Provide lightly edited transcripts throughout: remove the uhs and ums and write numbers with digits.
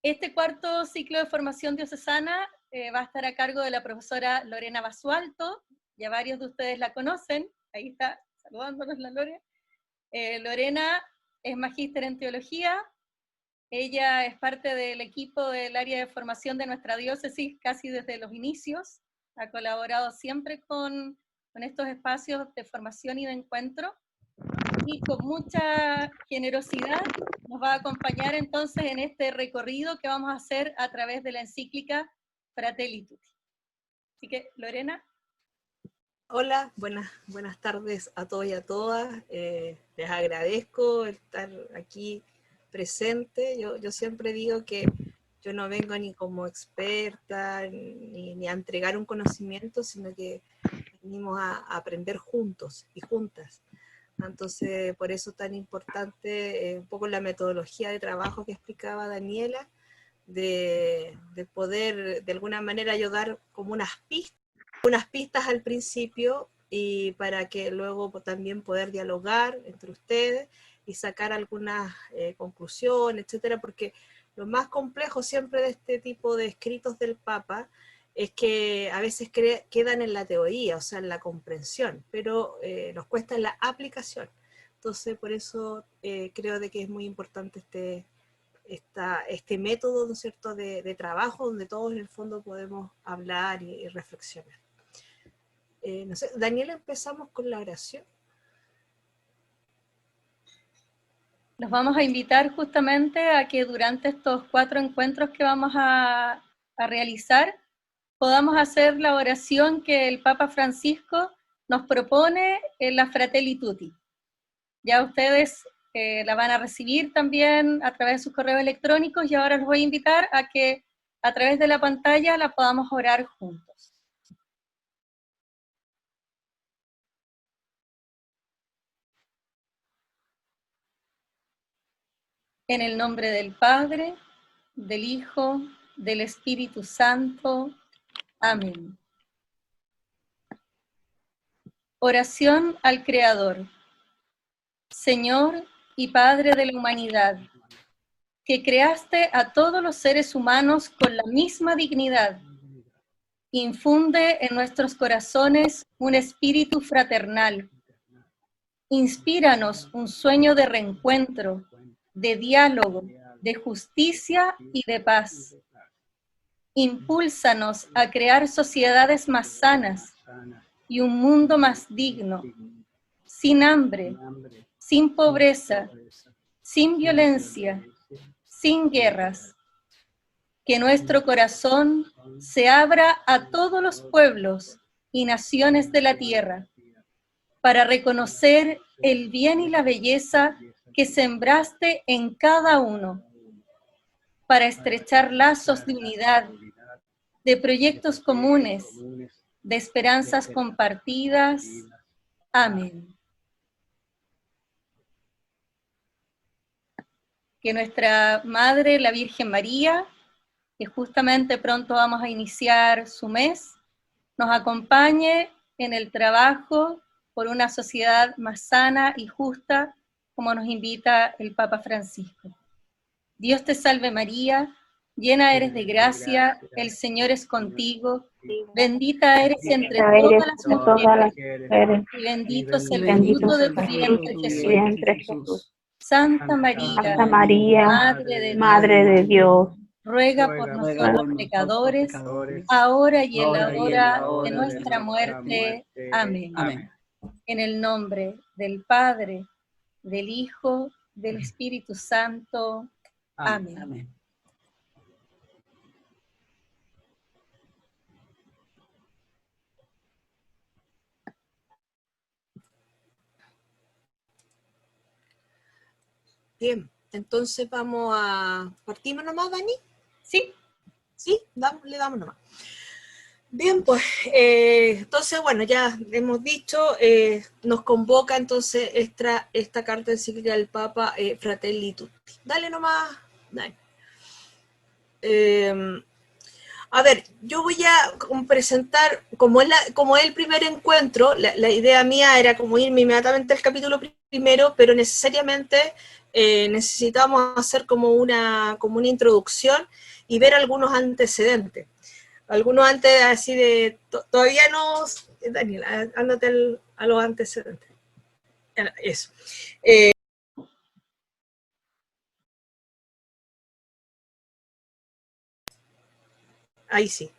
Este cuarto ciclo de formación diocesana va a estar a cargo de la profesora Lorena Basualto. Ya varios de ustedes la conocen. Ahí está saludándonos la Lore. Lorena es magíster en teología. Ella es parte del equipo del área de formación de nuestra diócesis casi desde los inicios. Ha colaborado siempre con estos espacios de formación y de encuentro. Y con mucha generosidad nos va a acompañar entonces en este recorrido que vamos a hacer a través de la encíclica Fratelli Tutti. Así que, Lorena. Hola, buenas tardes a todos y a todas. Les agradezco estar aquí presente. Yo siempre digo que yo no vengo ni como experta ni a entregar un conocimiento, sino que venimos a aprender juntos y juntas. Entonces, por eso es tan importante un poco la metodología de trabajo que explicaba Daniela, de poder de alguna manera ayudar como unas pistas al principio y para que luego también poder dialogar entre ustedes y sacar algunas conclusiones, etcétera, porque lo más complejo siempre de este tipo de escritos del Papa es que a veces quedan en la teoría, o sea, en la comprensión, pero nos cuesta la aplicación. Entonces, por eso creo de que es muy importante este método, ¿no es cierto?, de trabajo, donde todos en el fondo podemos hablar y reflexionar. No sé, Daniela, empezamos con la oración. Los vamos a invitar justamente a que durante estos 4 encuentros que vamos a realizar, podamos hacer la oración que el Papa Francisco nos propone en la Fratelli Tutti. Ya ustedes la van a recibir también a través de sus correos electrónicos y ahora los voy a invitar a que a través de la pantalla la podamos orar juntos. En el nombre del Padre, del Hijo, del Espíritu Santo. Amén. Oración al Creador. Señor y Padre de la humanidad, que creaste a todos los seres humanos con la misma dignidad, infunde en nuestros corazones un espíritu fraternal. Inspíranos un sueño de reencuentro, de diálogo, de justicia y de paz. Impúlsanos a crear sociedades más sanas y un mundo más digno, sin hambre, sin pobreza, sin violencia, sin guerras. Que nuestro corazón se abra a todos los pueblos y naciones de la tierra, para reconocer el bien y la belleza que sembraste en cada uno, para estrechar lazos de unidad, de proyectos comunes, de esperanzas compartidas. Amén. Que nuestra Madre, la Virgen María, que justamente pronto vamos a iniciar su mes, nos acompañe en el trabajo por una sociedad más sana y justa, como nos invita el Papa Francisco. Dios te salve María, llena eres de gracia, el Señor es contigo, bendita eres entre todas las mujeres, y bendito es el fruto de tu vientre, Jesús. Santa María, Madre de Dios, ruega por nosotros pecadores, ahora y en la hora de nuestra muerte. Amén. En el nombre del Padre, del Hijo, del Espíritu Santo. Amén. Bien, entonces ¿partimos nomás, Dani? Sí. Sí, le damos nomás. Bien, pues, entonces, bueno, ya hemos dicho, nos convoca entonces esta carta encíclica del Papa, Fratelli Tutti. Dale nomás, Dani. A ver, yo voy a presentar, como es el primer encuentro, la idea mía era como irme inmediatamente al capítulo primero, pero necesariamente necesitamos hacer como una introducción y ver algunos antecedentes. Algunos antes así de, todavía no, Daniel, ándate a los antecedentes. Eso. Ahí sí.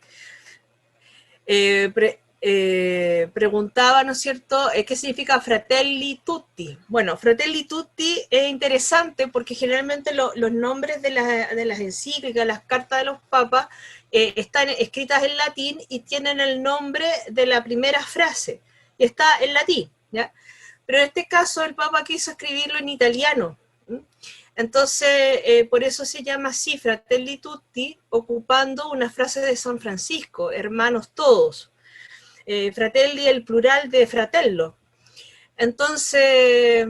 Preguntaba, ¿no es cierto?, ¿qué significa Fratelli Tutti? Bueno, Fratelli Tutti es interesante porque generalmente los nombres de las encíclicas, las cartas de los papas, están escritas en latín y tienen el nombre de la primera frase, y está en latín, ¿ya? Pero en este caso el papa quiso escribirlo en italiano. Entonces, por eso se llama así, Fratelli Tutti, ocupando una frase de San Francisco, hermanos todos. Fratelli, el plural de fratello. Entonces,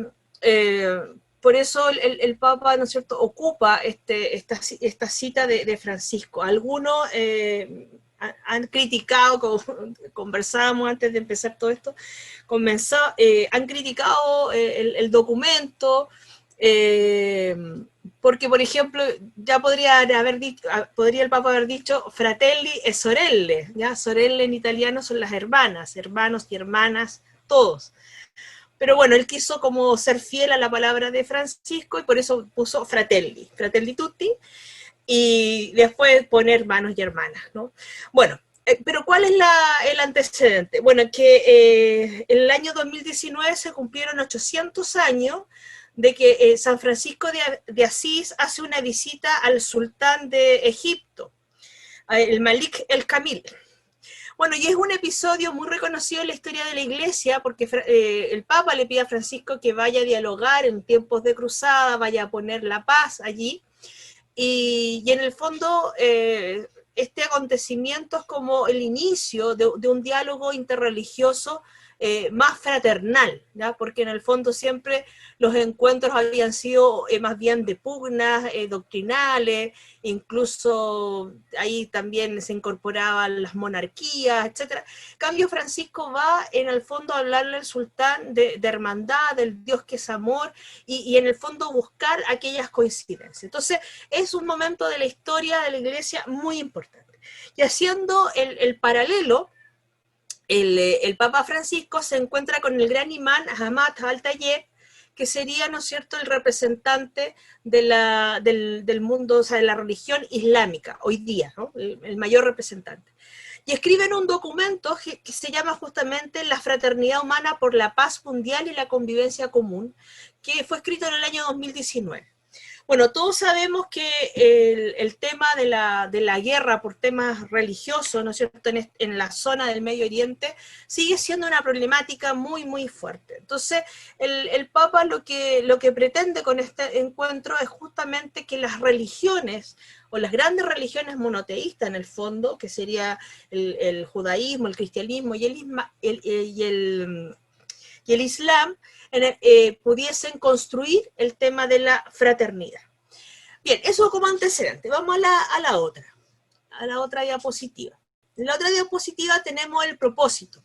por eso el Papa, ¿no es cierto?, ocupa esta cita de Francisco. Algunos han criticado, como conversábamos antes de empezar todo esto, han criticado el documento, porque, por ejemplo, ya podría el Papa haber dicho fratelli e sorelle, ¿ya? Sorelle en italiano son las hermanas, hermanos y hermanas, todos. Pero bueno, él quiso como ser fiel a la palabra de Francisco y por eso puso fratelli, fratelli tutti, y después pone hermanos y hermanas, ¿no? Bueno, pero ¿cuál es el antecedente? Bueno, que en el año 2019 se cumplieron 800 años de que San Francisco de Asís hace una visita al sultán de Egipto, el Malik el Kamil. Bueno, y es un episodio muy reconocido en la historia de la Iglesia, porque el Papa le pide a Francisco que vaya a dialogar en tiempos de cruzada, vaya a poner la paz allí, y en el fondo este acontecimiento es como el inicio de un diálogo interreligioso más fraternal, ¿ya? Porque en el fondo siempre los encuentros habían sido más bien de pugnas doctrinales, incluso ahí también se incorporaban las monarquías, etc. Cambio Francisco va en el fondo a hablarle al sultán de hermandad, del Dios que es amor, y en el fondo buscar aquellas coincidencias. Entonces es un momento de la historia de la Iglesia muy importante. Y haciendo el paralelo, el Papa Francisco se encuentra con el gran imán Ahmad al-Tayeb, que sería, ¿no es cierto?, el representante del mundo, o sea, de la religión islámica, hoy día, ¿no?, el mayor representante. Y escriben un documento que se llama justamente La Fraternidad Humana por la Paz Mundial y la Convivencia Común, que fue escrito en el año 2019. Bueno, todos sabemos que el tema de la guerra por temas religiosos, ¿no es cierto?, en la zona del Medio Oriente, sigue siendo una problemática muy, muy fuerte. Entonces, el Papa lo que pretende con este encuentro es justamente que las religiones, o las grandes religiones monoteístas en el fondo, que sería el judaísmo, el cristianismo y el Islam, pudiesen construir el tema de la fraternidad. Bien, eso como antecedente. Vamos a la otra diapositiva. En la otra diapositiva tenemos el propósito.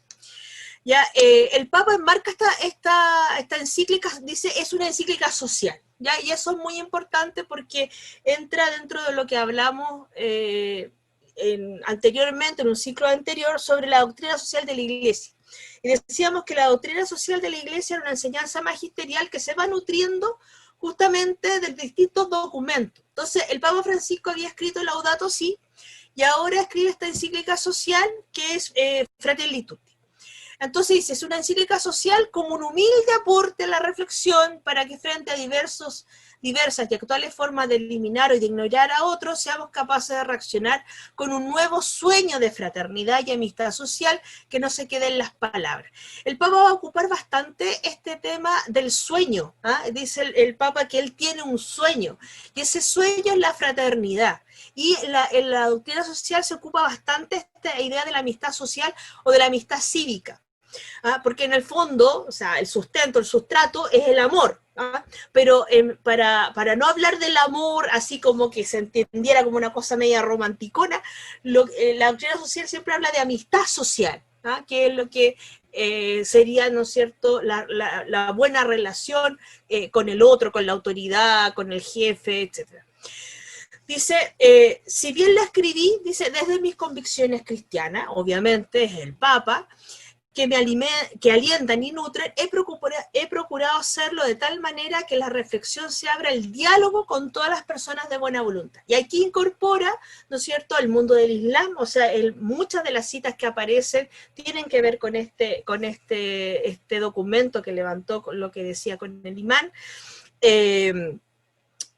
Ya, el Papa enmarca esta encíclica, dice, es una encíclica social. ¿Ya? Y eso es muy importante porque entra dentro de lo que hablamos anteriormente, en un ciclo anterior, sobre la doctrina social de la Iglesia. Y decíamos que la doctrina social de la Iglesia era una enseñanza magisterial que se va nutriendo justamente de distintos documentos. Entonces, el Papa Francisco había escrito Laudato Si, y ahora escribe esta encíclica social que es Fratelli Tutti. Entonces dice, es una encíclica social como un humilde aporte a la reflexión para que frente a diversas y actuales formas de eliminar o de ignorar a otros, seamos capaces de reaccionar con un nuevo sueño de fraternidad y amistad social que no se quede en las palabras. El Papa va a ocupar bastante este tema del sueño, ¿eh? Dice el Papa que él tiene un sueño, y ese sueño es la fraternidad. Y en la doctrina social se ocupa bastante esta idea de la amistad social o de la amistad cívica. Porque en el fondo, o sea, el sustento, el sustrato es el amor, pero para no hablar del amor así como que se entendiera como una cosa media romanticona, la doctrina social siempre habla de amistad social, que es lo que sería, ¿no es cierto?, la buena relación con el otro, con la autoridad, con el jefe, etc. Dice, si bien la escribí, dice, desde mis convicciones cristianas, obviamente es el Papa, que alientan y nutren, he procurado hacerlo de tal manera que la reflexión se abra el diálogo con todas las personas de buena voluntad. Y aquí incorpora, ¿no es cierto?, el mundo del Islam, o sea, muchas de las citas que aparecen tienen que ver con este documento que levantó, con lo que decía con el imán,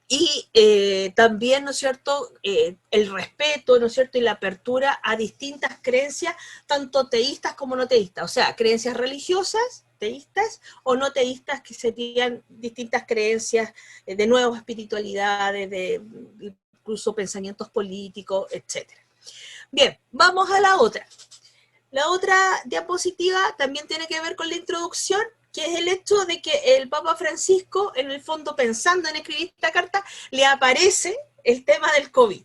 y también, ¿no es cierto?, el respeto, ¿no es cierto?, y la apertura a distintas creencias, tanto teístas como no teístas, o sea, creencias religiosas, teístas, o no teístas, que serían distintas creencias de nuevas espiritualidades, de incluso pensamientos políticos, etc. Bien, vamos a la otra. La otra diapositiva también tiene que ver con la introducción, que es el hecho de que el Papa Francisco, en el fondo pensando en escribir esta carta, le aparece el tema del COVID.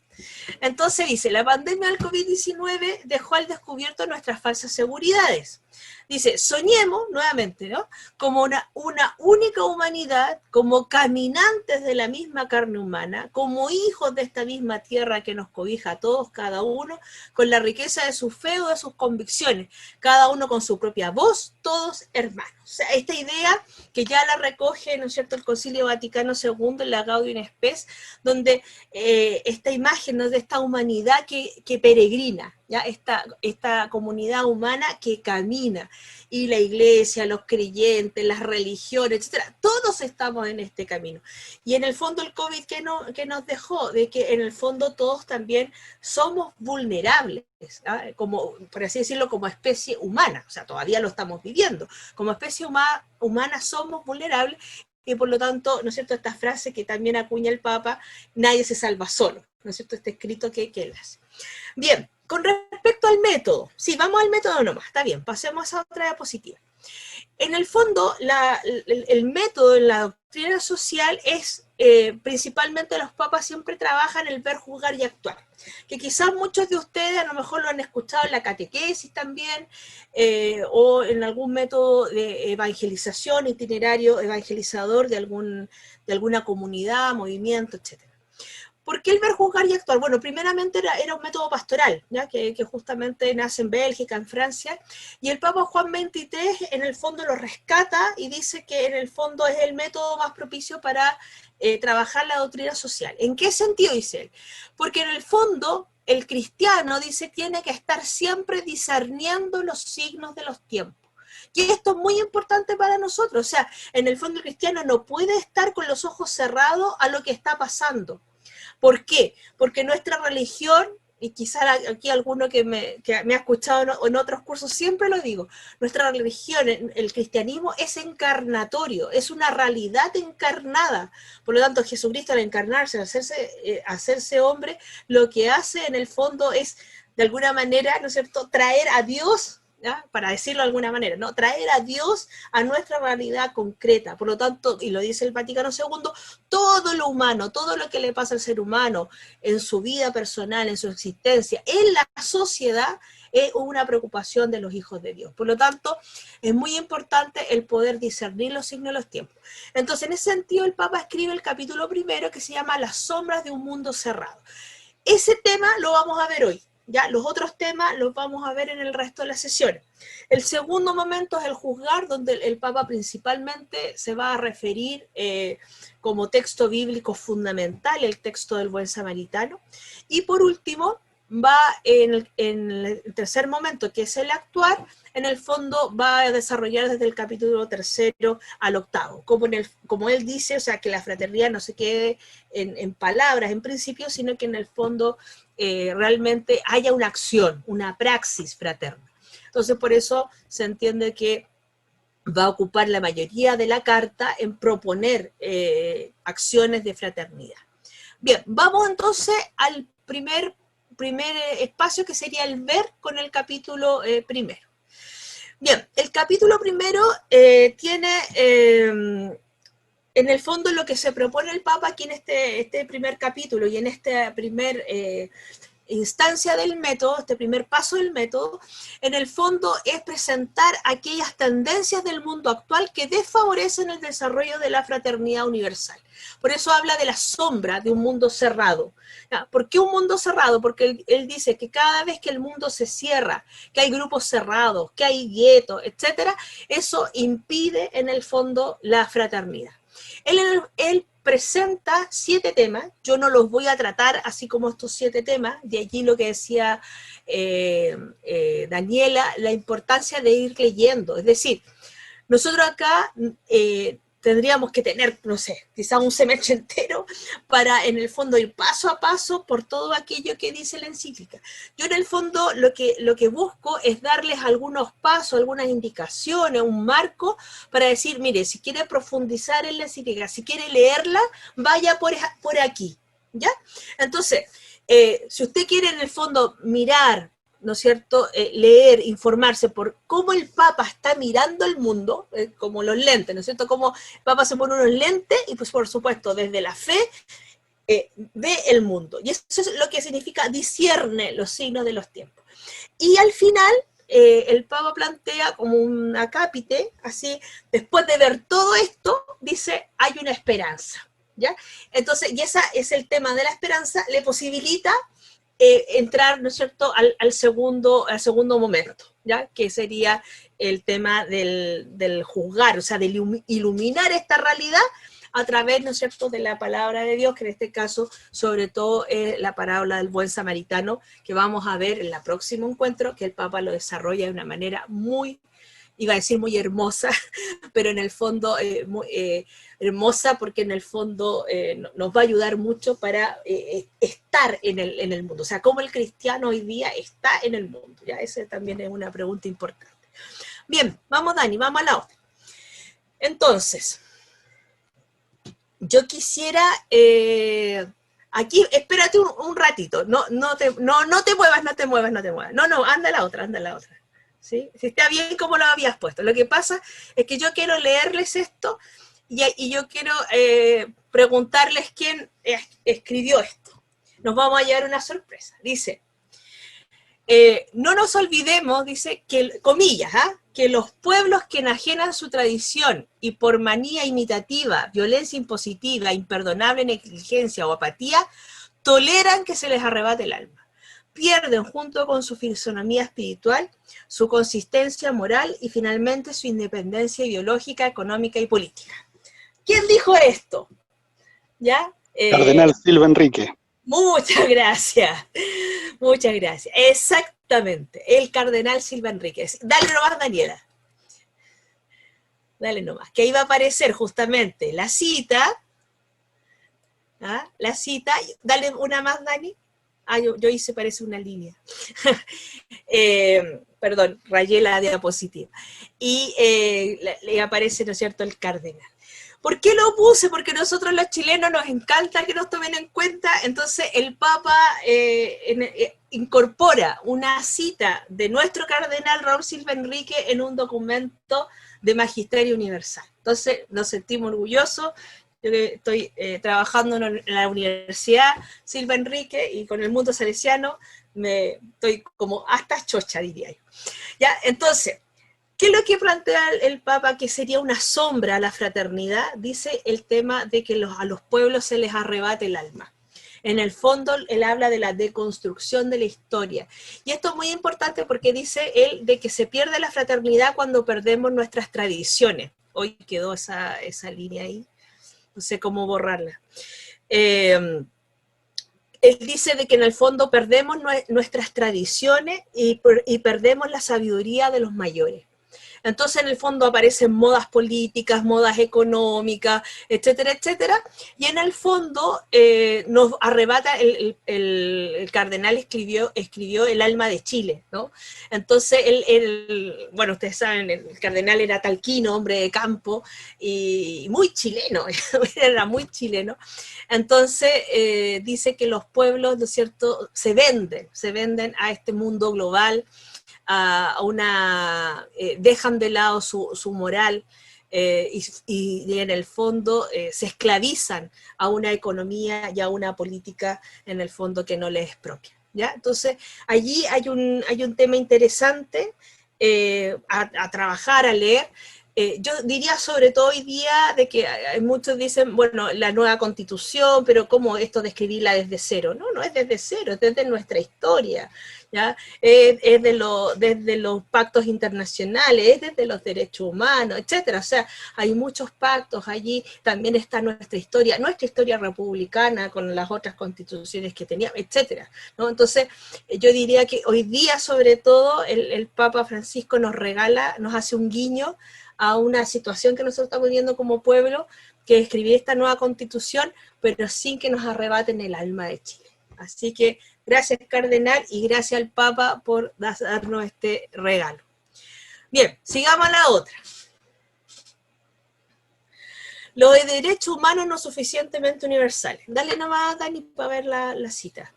Entonces dice, la pandemia del COVID-19 dejó al descubierto nuestras falsas seguridades. Dice, soñemos, nuevamente, ¿no?, como una única humanidad, como caminantes de la misma carne humana, como hijos de esta misma tierra que nos cobija a todos, cada uno, con la riqueza de su fe o de sus convicciones, cada uno con su propia voz, todos hermanos. O sea, esta idea que ya la recoge, ¿no es cierto?, el Concilio Vaticano II en la Gaudium et Spes, donde esta imagen, ¿no?, de esta humanidad que peregrina, ¿ya? Esta comunidad humana que camina, y la iglesia, los creyentes, las religiones, etcétera, todos estamos en este camino. Y en el fondo el COVID que nos dejó, de que en el fondo todos también somos vulnerables, como, por así decirlo, como especie humana, o sea, todavía lo estamos viviendo, como especie humana somos vulnerables, y por lo tanto, ¿no es cierto?, esta frase que también acuña el Papa, nadie se salva solo, ¿no es cierto?, este escrito que él hace. Bien, con respecto al método, sí, vamos al método nomás, está bien, pasemos a otra diapositiva. En el fondo, el método en la doctrina social es, principalmente los papas siempre trabajan el ver, juzgar y actuar, que quizás muchos de ustedes a lo mejor lo han escuchado en la catequesis también, o en algún método de evangelización, itinerario evangelizador de alguna comunidad, movimiento, etc. ¿Por qué el ver, juzgar y actuar? Bueno, primeramente era un método pastoral, ¿ya? Que justamente nace en Bélgica, en Francia, y el Papa Juan XXIII en el fondo lo rescata y dice que en el fondo es el método más propicio para trabajar la doctrina social. ¿En qué sentido dice él? Porque en el fondo el cristiano, dice, tiene que estar siempre discerniendo los signos de los tiempos. Y esto es muy importante para nosotros, o sea, en el fondo el cristiano no puede estar con los ojos cerrados a lo que está pasando. ¿Por qué? Porque nuestra religión, y quizás aquí alguno que me ha escuchado en otros cursos, siempre lo digo, nuestra religión, el cristianismo, es encarnatorio, es una realidad encarnada. Por lo tanto, Jesucristo al encarnarse, al hacerse hombre, lo que hace en el fondo es, de alguna manera, ¿no es cierto?, traer a Dios, ¿ya?, para decirlo de alguna manera, ¿no?, traer a Dios a nuestra realidad concreta. Por lo tanto, y lo dice el Vaticano II, todo lo humano, todo lo que le pasa al ser humano en su vida personal, en su existencia, en la sociedad, es una preocupación de los hijos de Dios. Por lo tanto, es muy importante el poder discernir los signos de los tiempos. Entonces, en ese sentido, el Papa escribe el capítulo primero que se llama Las sombras de un mundo cerrado. Ese tema lo vamos a ver hoy. Ya, los otros temas los vamos a ver en el resto de las sesiones. El segundo momento es el juzgar, donde el Papa principalmente se va a referir como texto bíblico fundamental, el texto del buen samaritano. Y por último, va en el tercer momento, que es el actuar, en el fondo va a desarrollar desde el capítulo 3 al 8, como él dice, o sea, que la fraternidad no se quede en palabras en principio, sino que en el fondo realmente haya una acción, una praxis fraterna. Entonces, por eso se entiende que va a ocupar la mayoría de la carta en proponer acciones de fraternidad. Bien, vamos entonces al primer espacio, que sería el ver, con el capítulo primero. Bien, el capítulo primero tiene, en el fondo, lo que se propone el Papa aquí en este primer capítulo y en esta primer instancia del método, este primer paso del método, en el fondo es presentar aquellas tendencias del mundo actual que desfavorecen el desarrollo de la fraternidad universal. Por eso habla de la sombra de un mundo cerrado. ¿Por qué un mundo cerrado? Porque él dice que cada vez que el mundo se cierra, que hay grupos cerrados, que hay guetos, etcétera, eso impide en el fondo la fraternidad. Él presenta 7 temas, yo no los voy a tratar así como estos 7 temas, de allí lo que decía Daniela, la importancia de ir leyendo, es decir, nosotros acá tendríamos que tener, no sé, quizá un semestre entero para en el fondo ir paso a paso por todo aquello que dice la encíclica. Yo en el fondo lo que busco es darles algunos pasos, algunas indicaciones, un marco para decir, mire, si quiere profundizar en la encíclica, si quiere leerla, vaya por aquí, ¿ya? Entonces, si usted quiere en el fondo mirar, ¿no es cierto?, leer, informarse por cómo el Papa está mirando el mundo, como los lentes, ¿no es cierto?, cómo el Papa se pone unos lentes y pues por supuesto desde la fe ve el mundo. Y eso es lo que significa discierne los signos de los tiempos. Y al final el Papa plantea como un acápite, así, después de ver todo esto, dice, hay una esperanza, ¿ya? Entonces, y ese es el tema de la esperanza, le posibilita entrar, ¿no es cierto?, al segundo momento, ¿ya? Que sería el tema del juzgar, o sea, de iluminar esta realidad a través, ¿no es cierto?, de la palabra de Dios, que en este caso, sobre todo, es la parábola del buen samaritano, que vamos a ver en el próximo encuentro, que el Papa lo desarrolla de una manera muy, iba a decir muy hermosa, pero en el fondo muy hermosa porque en el fondo nos va a ayudar mucho para estar en el mundo. O sea, cómo el cristiano hoy día está en el mundo. ¿Ya? Esa también es una pregunta importante. Bien, vamos Dani, vamos a la otra. Entonces, yo quisiera... aquí, espérate un ratito. No te muevas. No, anda a la otra. ¿Sí? Si está bien como lo habías puesto. Lo que pasa es que yo quiero leerles esto y yo quiero preguntarles quién escribió esto. Nos vamos a llevar una sorpresa. Dice, no nos olvidemos, dice, que, comillas, que los pueblos que enajenan su tradición y por manía imitativa, violencia impositiva, imperdonable negligencia o apatía, toleran que se les arrebate el alma. Pierden junto con su fisonomía espiritual, su consistencia moral y finalmente su independencia ideológica, económica y política. ¿Quién dijo esto? ¿Ya? Cardenal Silva Enrique. Muchas gracias. Exactamente, el cardenal Silva Enrique. Dale nomás, Daniela. Dale nomás, que ahí va a aparecer justamente la cita. La cita. Dale una más, Dani. Yo hice, parece una línea. Perdón, rayé la diapositiva. Y le aparece, ¿no es cierto?, el cardenal. ¿Por qué lo puse? Porque nosotros los chilenos nos encanta que nos tomen en cuenta. Entonces el Papa incorpora una cita de nuestro cardenal Raúl Silva Enrique en un documento de Magisterio Universal. Entonces nos sentimos orgullosos. Yo que estoy trabajando en la Universidad Silva Enrique y con el mundo salesiano, estoy como hasta chocha, diría yo. ¿Ya? Entonces, ¿qué es lo que plantea el Papa que sería una sombra a la fraternidad? Dice el tema de que a los pueblos se les arrebate el alma. En el fondo, él habla de la deconstrucción de la historia. Y esto es muy importante porque dice él de que se pierde la fraternidad cuando perdemos nuestras tradiciones. Hoy quedó esa línea ahí. No sé cómo borrarla. Él dice de que en el fondo perdemos nuestras tradiciones y perdemos la sabiduría de los mayores. Entonces en el fondo aparecen modas políticas, modas económicas, etcétera, etcétera, y en el fondo nos arrebata, el cardenal escribió el alma de Chile, ¿no? Entonces bueno, ustedes saben, el cardenal era talquino, hombre de campo, y muy chileno, era muy chileno. Entonces dice que los pueblos, ¿no es cierto?, se venden a este mundo global, dejan de lado su moral, y en el fondo se esclavizan a una economía y a una política en el fondo que no les es propia, ¿ya? Entonces allí hay un tema interesante a trabajar, a leer. Yo diría sobre todo hoy día de que muchos dicen, bueno, la nueva constitución, pero ¿cómo esto de escribirla desde cero? No, no es desde cero, es desde nuestra historia, ¿ya? Desde los pactos internacionales, es desde los derechos humanos, etcétera. O sea, hay muchos pactos allí, también está nuestra historia republicana con las otras constituciones que teníamos, etcétera, ¿no? Entonces, yo diría que hoy día, sobre todo, el Papa Francisco nos hace un guiño a una situación que nosotros estamos viviendo como pueblo, que es escribir esta nueva constitución, pero sin que nos arrebaten el alma de Chile. Así que gracias, Cardenal, y gracias al Papa por darnos este regalo. Bien, sigamos a la otra. Lo de derechos humanos no suficientemente universales. Dale nomás, Dani, para ver la cita.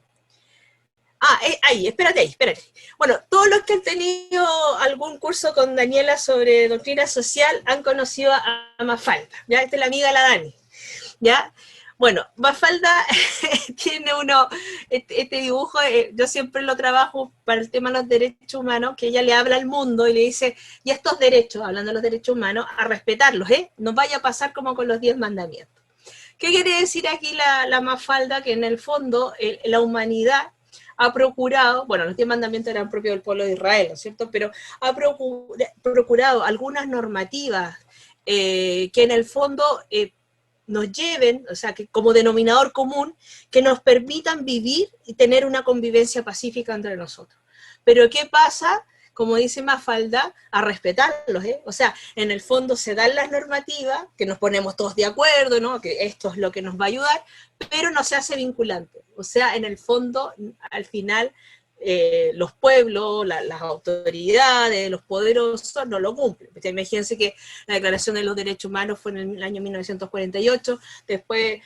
Ahí, espérate. Bueno, todos los que han tenido algún curso con Daniela sobre doctrina social han conocido a Mafalda, ¿ya? Esta es la amiga de la Dani, ¿ya? Bueno, Mafalda tiene este dibujo, yo siempre lo trabajo para el tema de los derechos humanos, que ella le habla al mundo y le dice, y estos derechos, hablando de los derechos humanos, a respetarlos, no vaya a pasar como con los 10 mandamientos. ¿Qué quiere decir aquí la Mafalda? Que en el fondo la humanidad ha procurado, bueno, los 10 mandamientos eran propios del pueblo de Israel, ¿no es cierto? Pero ha procurado algunas normativas que en el fondo nos lleven, o sea, que como denominador común, que nos permitan vivir y tener una convivencia pacífica entre nosotros. Pero ¿qué pasa? Como dice Mafalda, a respetarlos, O sea, en el fondo se dan las normativas, que nos ponemos todos de acuerdo, ¿no? Que esto es lo que nos va a ayudar, pero no se hace vinculante. O sea, en el fondo, al final, los pueblos, las autoridades, los poderosos no lo cumplen. Imagínense que la Declaración de los Derechos Humanos fue en el año 1948, después,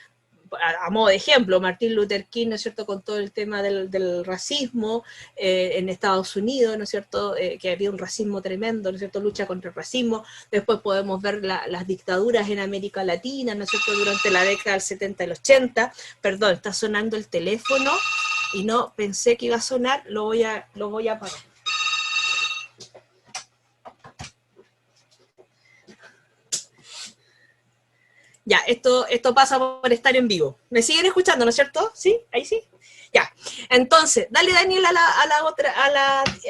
a modo de ejemplo, Martin Luther King, ¿no es cierto?, con todo el tema del racismo en Estados Unidos, ¿no es cierto?, que había un racismo tremendo, ¿no es cierto?, lucha contra el racismo. Después podemos ver las dictaduras en América Latina, ¿no es cierto?, durante la década del 70 y el 80. Perdón, está sonando el teléfono y no pensé que iba a sonar, lo voy a apagar. Ya, esto pasa por estar en vivo. ¿Me siguen escuchando, no es cierto? ¿Sí? ¿Ahí sí? Ya. Entonces, dale, Daniel,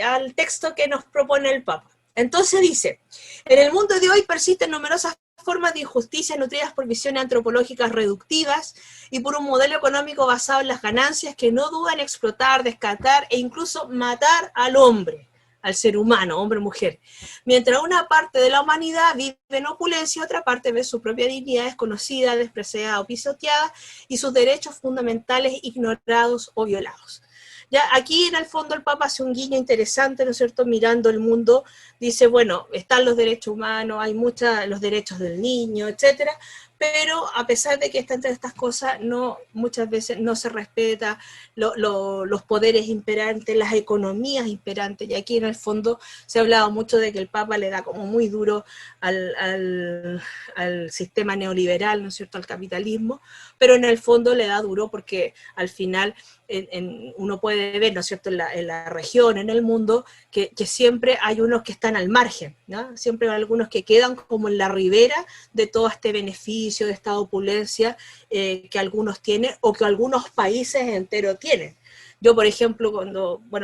al texto que nos propone el Papa. Entonces dice, en el mundo de hoy persisten numerosas formas de injusticia nutridas por visiones antropológicas reductivas y por un modelo económico basado en las ganancias que no dudan en explotar, descartar e incluso matar al hombre, al ser humano, hombre o mujer. Mientras una parte de la humanidad vive en opulencia, otra parte ve su propia dignidad desconocida, despreciada o pisoteada y sus derechos fundamentales ignorados o violados. Ya aquí en el fondo el Papa hace un guiño interesante, ¿no es cierto?, mirando el mundo, dice, bueno, están los derechos humanos, hay los derechos del niño, etcétera, pero a pesar de que están entre estas cosas, muchas veces no se respeta los poderes imperantes, las economías imperantes, y aquí en el fondo se ha hablado mucho de que el Papa le da como muy duro al sistema neoliberal, ¿no es cierto?, al capitalismo, pero en el fondo le da duro porque al final uno puede ver, ¿no es cierto?, en la región, en el mundo, que siempre hay unos que están al margen, ¿no? Siempre hay algunos que quedan como en la ribera de todo este beneficio, de esta opulencia que algunos tienen o que algunos países enteros tienen. Yo, por ejemplo,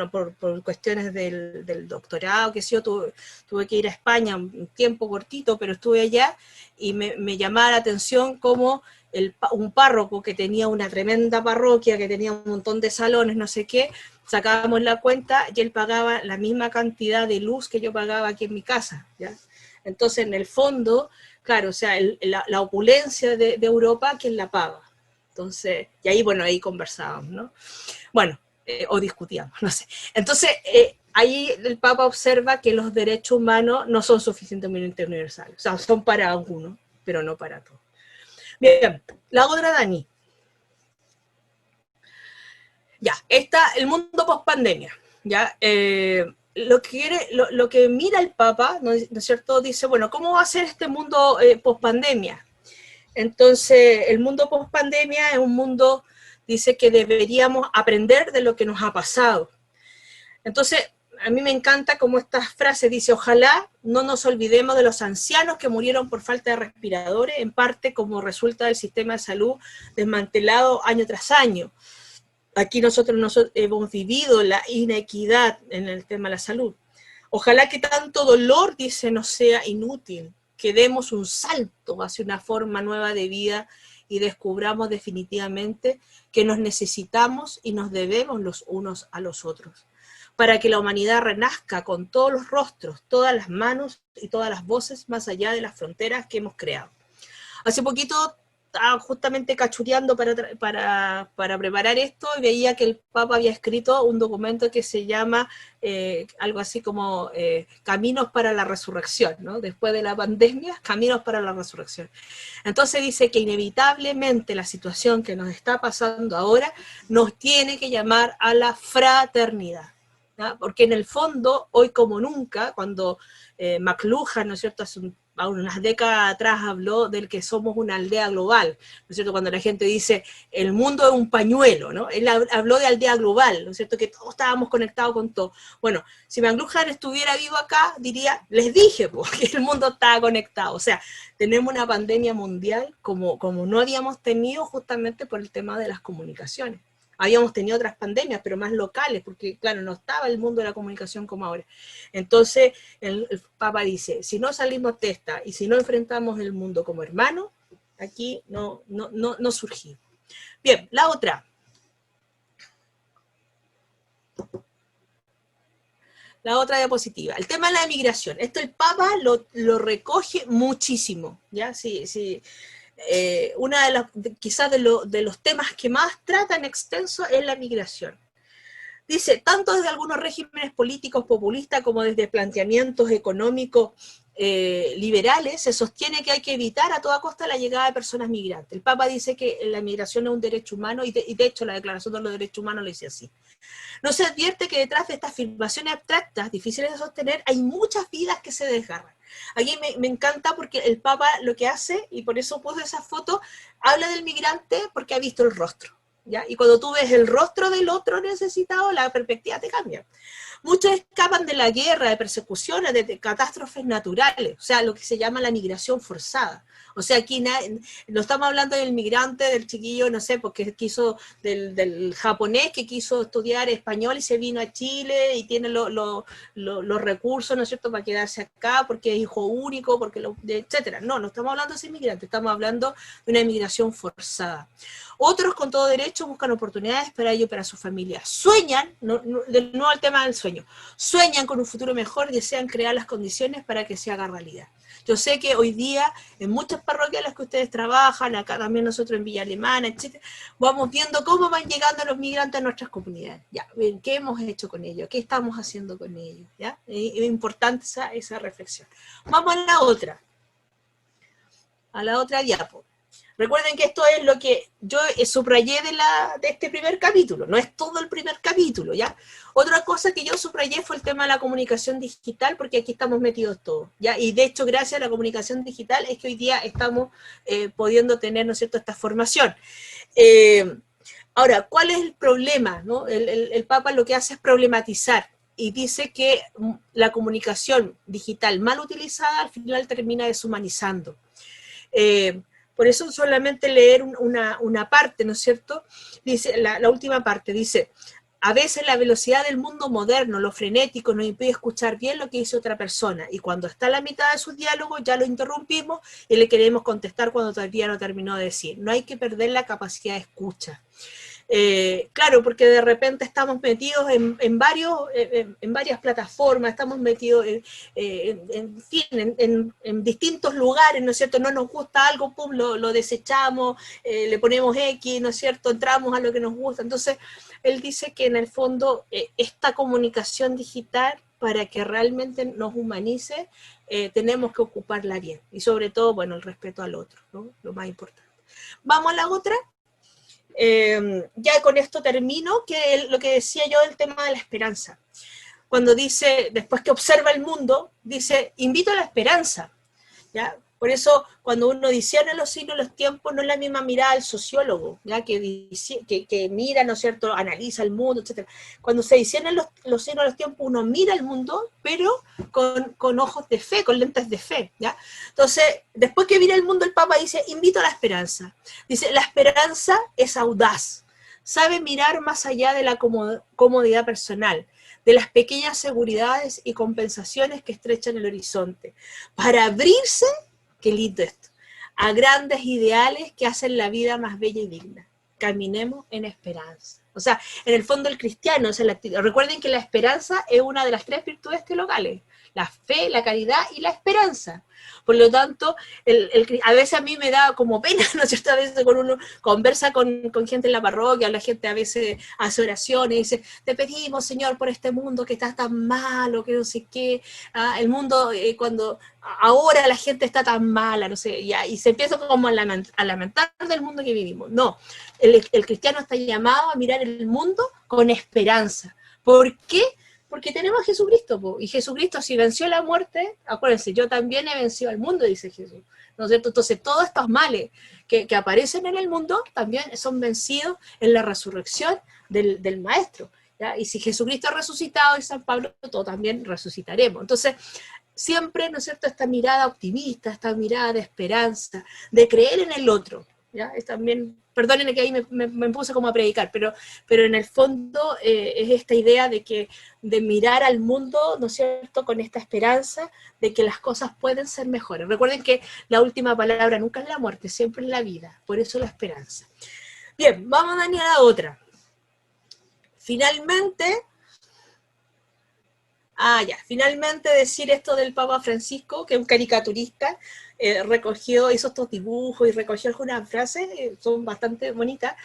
por cuestiones del doctorado, que sí, yo tuve que ir a España un tiempo cortito, pero estuve allá y me llamaba la atención cómo un párroco que tenía una tremenda parroquia, que tenía un montón de salones, no sé qué, sacábamos la cuenta y él pagaba la misma cantidad de luz que yo pagaba aquí en mi casa, ¿ya? Entonces, en el fondo, claro, o sea, la opulencia de Europa, ¿quién la paga? Entonces, y ahí, bueno, ahí conversábamos, ¿no? Bueno, o discutíamos, no sé. Entonces, ahí el Papa observa que los derechos humanos no son suficientemente universales, o sea, son para algunos, pero no para todos. Bien, la otra, Dani. Ya, está el mundo post-pandemia, ¿ya? lo que mira el Papa, ¿no es cierto? Dice, bueno, ¿cómo va a ser este mundo post-pandemia? Entonces, el mundo post-pandemia es un mundo, dice que deberíamos aprender de lo que nos ha pasado. Entonces, a mí me encanta como esta frase dice, ojalá no nos olvidemos de los ancianos que murieron por falta de respiradores, en parte como resulta del sistema de salud desmantelado año tras año. Aquí nosotros hemos vivido la inequidad en el tema de la salud. Ojalá que tanto dolor, dice, no sea inútil, que demos un salto hacia una forma nueva de vida y descubramos definitivamente que nos necesitamos y nos debemos los unos a los otros, para que la humanidad renazca con todos los rostros, todas las manos y todas las voces más allá de las fronteras que hemos creado. Hace poquito estaba justamente cachureando para preparar esto y veía que el Papa había escrito un documento que se llama algo así como Caminos para la Resurrección, ¿no? Después de la pandemia, Caminos para la Resurrección. Entonces dice que inevitablemente la situación que nos está pasando ahora nos tiene que llamar a la fraternidad, ¿no? Porque en el fondo, hoy como nunca, cuando McLuhan, ¿no es cierto?, hace unas décadas atrás habló del que somos una aldea global, ¿no es cierto?, cuando la gente dice, el mundo es un pañuelo, ¿no? Él habló de aldea global, ¿no es cierto?, que todos estábamos conectados con todo. Bueno, si McLuhan estuviera vivo acá, diría, les dije, porque el mundo estaba conectado. O sea, tenemos una pandemia mundial como no habíamos tenido justamente por el tema de las comunicaciones. Habíamos tenido otras pandemias, pero más locales, porque claro, no estaba el mundo de la comunicación como ahora. Entonces, el Papa dice, si no salimos de esta y si no enfrentamos el mundo como hermanos, aquí no surgimos. Bien, la otra. La otra diapositiva. El tema de la migración. Esto el Papa lo recoge muchísimo, ¿ya? Sí. Una de las, quizás de los temas que más trata en extenso es la migración. Dice, tanto desde algunos regímenes políticos populistas como desde planteamientos económicos liberales, se sostiene que hay que evitar a toda costa la llegada de personas migrantes. El Papa dice que la migración es un derecho humano y de hecho la Declaración de los Derechos Humanos lo dice así. No se advierte que detrás de estas afirmaciones abstractas, difíciles de sostener, hay muchas vidas que se desgarran. Aquí me encanta porque el Papa lo que hace, y por eso puse esa foto, habla del migrante porque ha visto el rostro, ¿ya? Y cuando tú ves el rostro del otro necesitado, la perspectiva te cambia. Muchos escapan de la guerra, de persecuciones, de catástrofes naturales, o sea, lo que se llama la migración forzada. O sea, aquí no estamos hablando del migrante, del chiquillo, no sé, porque quiso, del japonés que quiso estudiar español y se vino a Chile y tiene los recursos, ¿no es cierto?, para quedarse acá, porque es hijo único, etcétera. No estamos hablando de ese migrante, estamos hablando de una migración forzada. Otros, con todo derecho, buscan oportunidades para ello y para su familia. Sueñan, de nuevo el tema del sueño, sueñan con un futuro mejor y desean crear las condiciones para que se haga realidad. Yo sé que hoy día, en muchas parroquias en las que ustedes trabajan, acá también nosotros en Villa Alemana, etc., vamos viendo cómo van llegando los migrantes a nuestras comunidades. Ya, bien, ¿qué hemos hecho con ellos? ¿Qué estamos haciendo con ellos? ¿Ya? Es importante esa reflexión. Vamos a la otra diapo. Recuerden que esto es lo que yo subrayé de este primer capítulo, no es todo el primer capítulo, ¿ya? Otra cosa que yo subrayé fue el tema de la comunicación digital, porque aquí estamos metidos todos, ¿ya? Y de hecho, gracias a la comunicación digital es que hoy día estamos pudiendo tener, ¿no es cierto?, esta formación. Ahora, ¿cuál es el problema, ¿no? El Papa lo que hace es problematizar, y dice que la comunicación digital mal utilizada al final termina deshumanizando. Por eso solamente leer una parte, ¿no es cierto? Dice, la última parte dice, a veces la velocidad del mundo moderno, lo frenético, nos impide escuchar bien lo que dice otra persona, y cuando está a la mitad de sus diálogos ya lo interrumpimos y le queremos contestar cuando todavía no terminó de decir. No hay que perder la capacidad de escucha. Claro, porque de repente estamos metidos en varias plataformas, estamos metidos en distintos lugares, ¿no es cierto? No nos gusta algo, pum, lo desechamos, le ponemos X, ¿no es cierto? Entramos a lo que nos gusta. Entonces, él dice que en el fondo esta comunicación digital, para que realmente nos humanice, tenemos que ocuparla bien. Y sobre todo, bueno, el respeto al otro, ¿no? Lo más importante. Vamos a la otra. Ya con esto termino, que lo que decía yo del tema de la esperanza. cuando dice, después que observa el mundo, dice, invito a la esperanza, ¿ya? Por eso, cuando uno discierne los signos de los tiempos, no es la misma mirada del sociólogo, ¿ya? Que mira, ¿no es cierto?, analiza el mundo, etc. Cuando se disciernen los signos de los tiempos, uno mira el mundo, pero con ojos de fe, con lentes de fe, ¿ya? Entonces, después que mira el mundo, el Papa dice, invito a la esperanza. Dice, la esperanza es audaz, sabe mirar más allá de la comodidad personal, de las pequeñas seguridades y compensaciones que estrechan el horizonte, para abrirse, qué lindo esto, a grandes ideales que hacen la vida más bella y digna. Caminemos en esperanza. O sea, en el fondo el cristiano, o sea, recuerden que la esperanza es una de las 3 virtudes teologales, la fe, la caridad y la esperanza. Por lo tanto, a veces a mí me da como pena, ¿no es cierto? A veces cuando uno conversa con gente en la parroquia, la gente a veces hace oraciones y dice, te pedimos, Señor, por este mundo que está tan malo, que no sé qué, el mundo cuando ahora la gente está tan mala, no sé, y se empieza como a lamentar del mundo que vivimos. No, el cristiano está llamado a mirar el mundo con esperanza. ¿Por qué? Porque tenemos a Jesucristo, po, y Jesucristo si venció la muerte, acuérdense, yo también he vencido al mundo, dice Jesús, ¿no es cierto? Entonces todos estos males que aparecen en el mundo también son vencidos en la resurrección del Maestro, ¿ya? Y si Jesucristo ha resucitado y San Pablo, todos también resucitaremos. Entonces, siempre, ¿no es cierto?, esta mirada optimista, esta mirada de esperanza, de creer en el otro, ¿ya? Es también, perdónenme que ahí me puse como a predicar, pero en el fondo es esta idea de mirar al mundo, ¿no es cierto?, con esta esperanza de que las cosas pueden ser mejores. Recuerden que la última palabra nunca es la muerte, siempre es la vida, por eso la esperanza. Bien, vamos a dañar a otra. Finalmente decir esto del Papa Francisco, que es un caricaturista, hizo estos dibujos y recogió algunas frases, son bastante bonitas.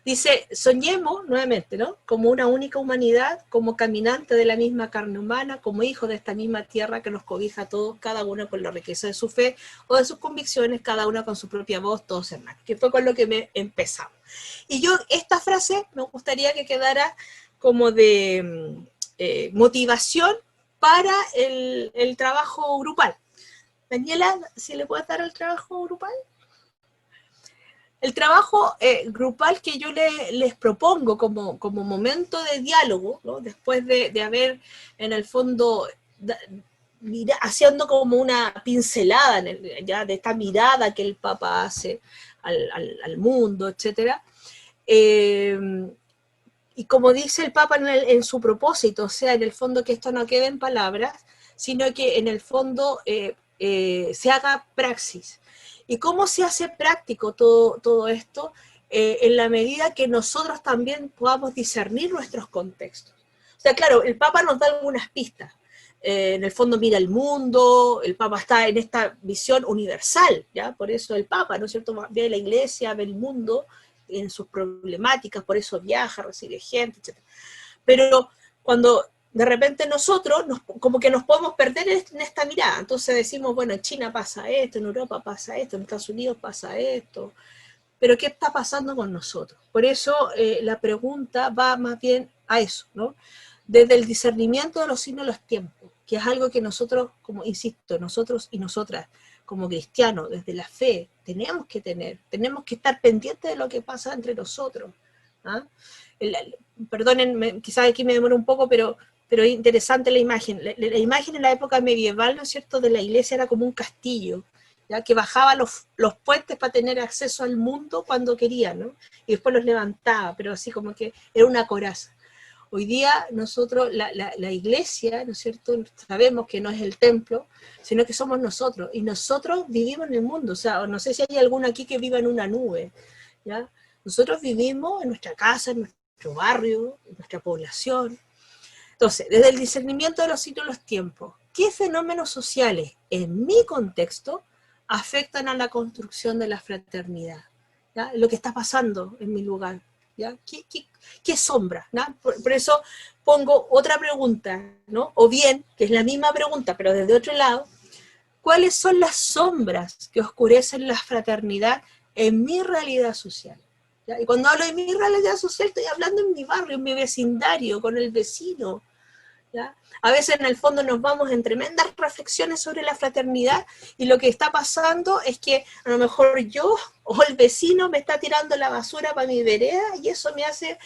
Dice, soñemos nuevamente, ¿no?, como una única humanidad, como caminante de la misma carne humana, como hijos de esta misma tierra que nos cobija a todos, cada uno con la riqueza de su fe o de sus convicciones, cada uno con su propia voz, todos hermanos, que fue con lo que empezamos. Y yo, esta frase me gustaría que quedara como de motivación para el trabajo grupal. Daniela, ¿si le puedes dar el trabajo grupal? El trabajo grupal que yo les propongo como momento de diálogo, ¿no?, después de haber, en el fondo, haciendo como una pincelada ya de esta mirada que el Papa hace al mundo, etc. Y como dice el Papa en su propósito, o sea, en el fondo que esto no quede en palabras, sino que en el fondo se haga praxis. ¿Y cómo se hace práctico todo esto? En la medida que nosotros también podamos discernir nuestros contextos. O sea, claro, el Papa nos da algunas pistas. En el fondo mira el mundo, el Papa está en esta visión universal, ¿ya? Por eso el Papa, ¿no es cierto?, ve la iglesia, ve el mundo en sus problemáticas, por eso viaja, recibe gente, etc. Pero cuando de repente nosotros como que nos podemos perder en esta mirada, entonces decimos, bueno, en China pasa esto, en Europa pasa esto, en Estados Unidos pasa esto, pero ¿qué está pasando con nosotros? Por eso la pregunta va más bien a eso, ¿no? Desde el discernimiento de los signos de los tiempos, que es algo que nosotros, como insisto, nosotros y nosotras, como cristianos, desde la fe, tenemos que estar pendientes de lo que pasa entre nosotros. ¿Ah? Perdónenme, quizás aquí me demoro un poco, pero es interesante la imagen. La imagen en la época medieval, ¿no es cierto?, de la iglesia era como un castillo, ¿ya?, que bajaba los puentes para tener acceso al mundo cuando quería, ¿no?, y después los levantaba, pero así como que era una coraza. Hoy día nosotros, la iglesia, ¿no es cierto?, sabemos que no es el templo, sino que somos nosotros, y nosotros vivimos en el mundo. O sea, no sé si hay alguno aquí que viva en una nube, ¿ya? Nosotros vivimos en nuestra casa, en nuestro barrio, en nuestra población. Entonces, desde el discernimiento de los signos de los tiempos, ¿qué fenómenos sociales en mi contexto afectan a la construcción de la fraternidad? ¿Ya? Lo que está pasando en mi lugar, ¿ya? ¿Qué sombra? ¿No? Por eso pongo otra pregunta, ¿no? O bien, que es la misma pregunta, pero desde otro lado, ¿cuáles son las sombras que oscurecen la fraternidad en mi realidad social? ¿Ya? Y cuando hablo de mi realidad social, estoy hablando en mi barrio, en mi vecindario, con el vecino. ¿ya? A veces en el fondo nos vamos en tremendas reflexiones sobre la fraternidad y lo que está pasando es que a lo mejor yo o el vecino me está tirando la basura para mi vereda y eso me hace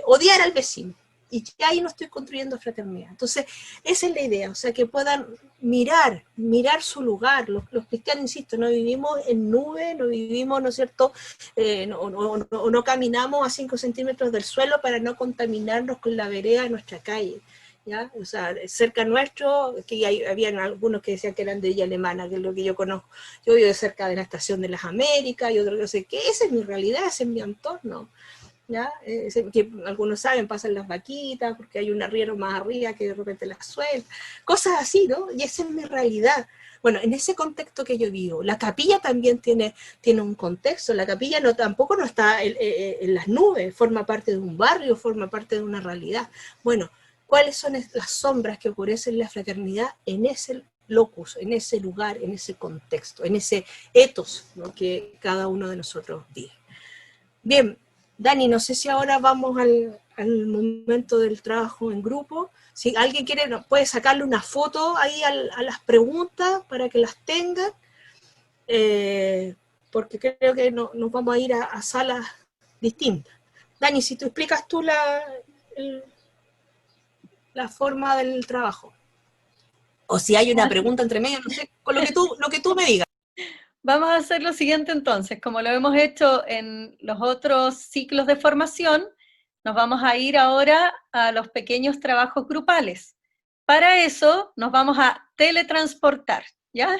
odiar al vecino. Y ya ahí no estoy construyendo fraternidad. Entonces, esa es la idea, o sea, que puedan mirar su lugar. Los cristianos, insisto, no vivimos en nube, no vivimos, ¿no es cierto?, no caminamos a 5 centímetros del suelo para no contaminarnos con la vereda de nuestra calle. ¿Ya? O sea, cerca nuestro, que habían algunos que decían que eran de Villa Alemana, que es lo que yo conozco. Yo vivo cerca de la Estación de las Américas, y otro que sé que esa es mi realidad, ese es mi entorno. ¿Ya? Que algunos saben, pasan las vaquitas, porque hay un arriero más arriba que de repente las suelta, cosas así, ¿no? Y esa es mi realidad. Bueno, en ese contexto que yo vivo, la capilla también tiene un contexto, la capilla tampoco no está en las nubes, forma parte de un barrio, forma parte de una realidad. Bueno, ¿cuáles son las sombras que oscurecen la fraternidad en ese locus, en ese lugar, en ese contexto, en ese ethos, ¿no?, que cada uno de nosotros vive? Bien, Dani, no sé si ahora vamos al momento del trabajo en grupo. Si alguien quiere, puede sacarle una foto ahí a las preguntas para que las tengan, porque creo que nos vamos a ir a salas distintas. Dani, si tú explicas tú la forma del trabajo. O si hay una pregunta entre medio, no sé, con lo que tú me digas. Vamos a hacer lo siguiente entonces, como lo hemos hecho en los otros ciclos de formación, nos vamos a ir ahora a los pequeños trabajos grupales. Para eso nos vamos a teletransportar, ¿ya?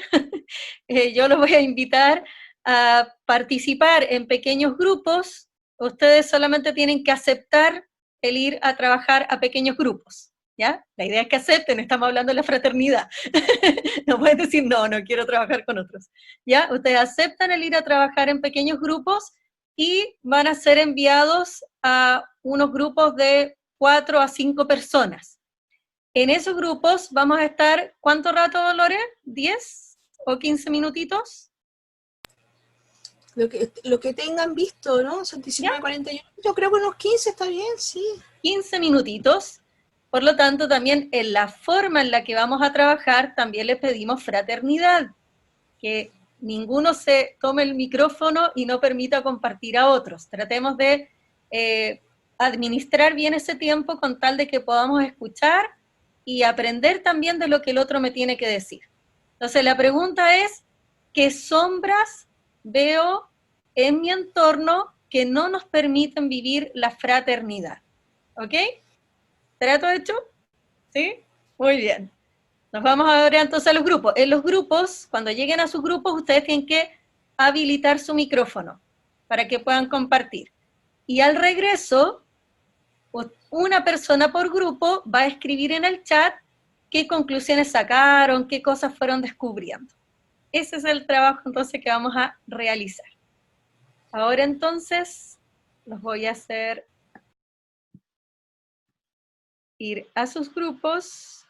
Yo los voy a invitar a participar en pequeños grupos. Ustedes solamente tienen que aceptar el ir a trabajar a pequeños grupos, ¿ya? La idea es que acepten, estamos hablando de la fraternidad. No pueden decir, no quiero trabajar con otros. ¿Ya? Ustedes aceptan el ir a trabajar en pequeños grupos y van a ser enviados a unos grupos de 4 a 5 personas. En esos grupos vamos a estar, ¿cuánto rato, Dolores? ¿10 o 15 minutitos? Lo que tengan visto, ¿no? Son 19:41. Yo creo que unos 15 está bien, sí. 15 minutitos. Por lo tanto, también en la forma en la que vamos a trabajar, también les pedimos fraternidad, que ninguno se tome el micrófono y no permita compartir a otros. Tratemos de administrar bien ese tiempo con tal de que podamos escuchar y aprender también de lo que el otro me tiene que decir. Entonces, la pregunta es, ¿qué sombras veo en mi entorno que no nos permiten vivir la fraternidad? ¿Ok? ¿Trato hecho? ¿Sí? Muy bien. Nos vamos ahora entonces a los grupos. En los grupos, cuando lleguen a sus grupos, ustedes tienen que habilitar su micrófono para que puedan compartir. Y al regreso, una persona por grupo va a escribir en el chat qué conclusiones sacaron, qué cosas fueron descubriendo. Ese es el trabajo entonces que vamos a realizar. Ahora entonces los voy a hacer ir a sus grupos.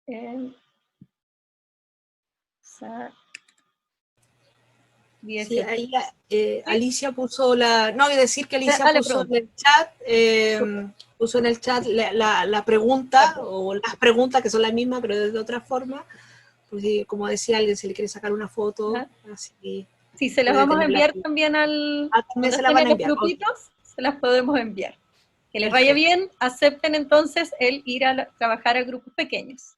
Sí, ahí Alicia puso no voy a decir que Alicia puso en el chat, la pregunta, o las preguntas que son las mismas, pero de otra forma. Pues, como decía alguien, si le quiere sacar una foto, así. Sí, se las vamos a enviar también también se las van a enviar. Grupitos, se las podemos enviar. Que les vaya bien, acepten entonces el ir a trabajar a grupos pequeños.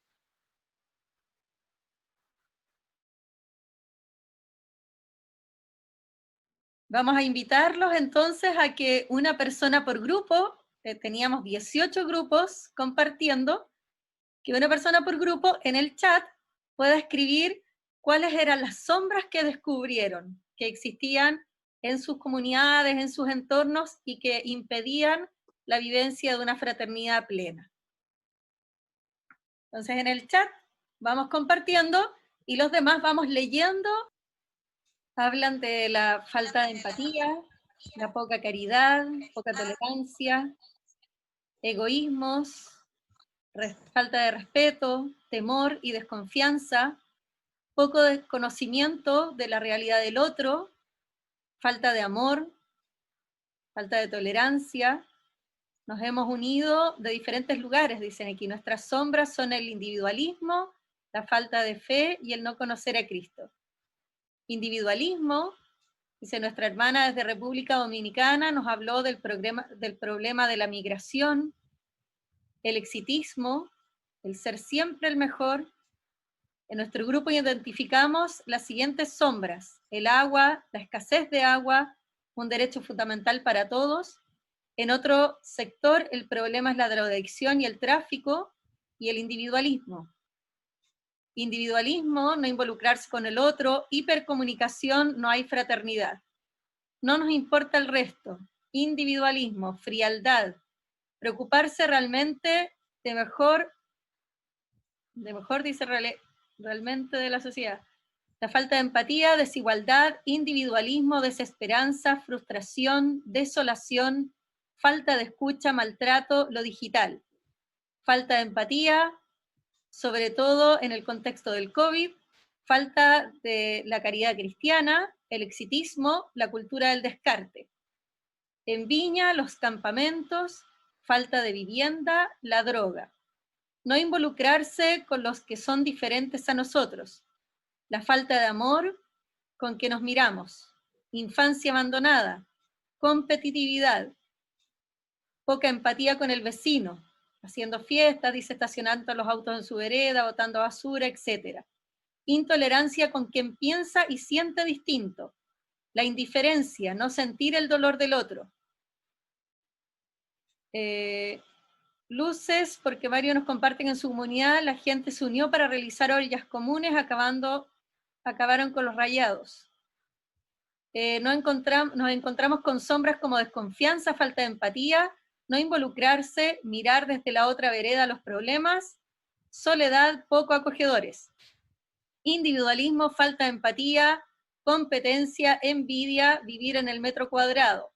Vamos a invitarlos entonces a que una persona por grupo, teníamos 18 grupos compartiendo, que una persona por grupo en el chat pueda escribir cuáles eran las sombras que descubrieron, que existían en sus comunidades, en sus entornos, y que impedían la vivencia de una fraternidad plena. Entonces en el chat vamos compartiendo y los demás vamos leyendo. Hablan de la falta de empatía, la poca caridad, poca tolerancia, egoísmos, falta de respeto, temor y desconfianza, poco desconocimiento de la realidad del otro, falta de amor, falta de tolerancia, nos hemos unido de diferentes lugares, dicen aquí. Nuestras sombras son el individualismo, la falta de fe y el no conocer a Cristo. Individualismo, dice nuestra hermana desde República Dominicana, nos habló del problema de la migración, el exitismo, el ser siempre el mejor. En nuestro grupo identificamos las siguientes sombras: el agua, la escasez de agua, un derecho fundamental para todos. En otro sector, el problema es la drogadicción y el tráfico, y el individualismo. Individualismo, no involucrarse con el otro. Hipercomunicación, no hay fraternidad. No nos importa el resto. Individualismo, frialdad. Preocuparse realmente de mejor dice realmente de la sociedad. La falta de empatía, desigualdad, individualismo, desesperanza, frustración, desolación, falta de escucha, maltrato, lo digital. Falta de empatía, sobre todo en el contexto del COVID, falta de la caridad cristiana, el exitismo, la cultura del descarte. En Viña, los campamentos, falta de vivienda, la droga. No involucrarse con los que son diferentes a nosotros. La falta de amor con que nos miramos. Infancia abandonada. Competitividad. Poca empatía con el vecino. Haciendo fiestas, dice, estacionando los autos en su vereda, botando basura, etc. Intolerancia con quien piensa y siente distinto. La indiferencia, no sentir el dolor del otro. Luces, porque varios nos comparten en su comunidad, la gente se unió para realizar ollas comunes, acabaron con los rayados. Nos encontramos con sombras como desconfianza, falta de empatía, no involucrarse, mirar desde la otra vereda los problemas, soledad, poco acogedores. Individualismo, falta de empatía, competencia, envidia, vivir en el metro cuadrado.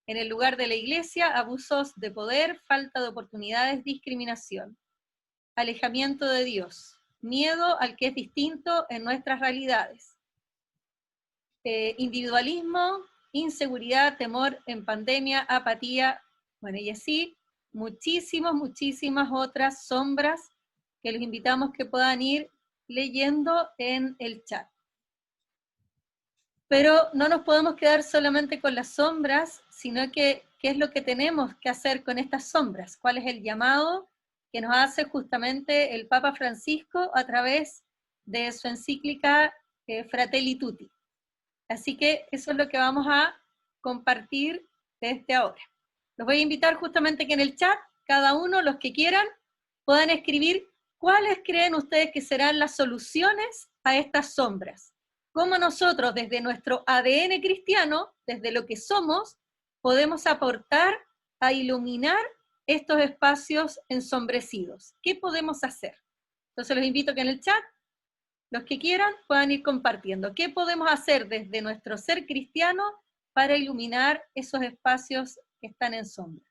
En el lugar de la iglesia, abusos de poder, falta de oportunidades, discriminación. Alejamiento de Dios, miedo al que es distinto en nuestras realidades. Individualismo, inseguridad, temor en pandemia, apatía, bueno, y así muchísimas otras sombras que los invitamos que puedan ir leyendo en el chat. Pero no nos podemos quedar solamente con las sombras, sino que qué es lo que tenemos que hacer con estas sombras, cuál es el llamado que nos hace justamente el Papa Francisco a través de su encíclica Fratelli Tutti. Así que eso es lo que vamos a compartir desde ahora. Los voy a invitar justamente que en el chat, cada uno, los que quieran, puedan escribir cuáles creen ustedes que serán las soluciones a estas sombras. Cómo nosotros, desde nuestro ADN cristiano, desde lo que somos, podemos aportar a iluminar estos espacios ensombrecidos. ¿Qué podemos hacer? Entonces los invito a que en el chat, los que quieran, puedan ir compartiendo. ¿Qué podemos hacer desde nuestro ser cristiano para iluminar esos espacios que están en sombras?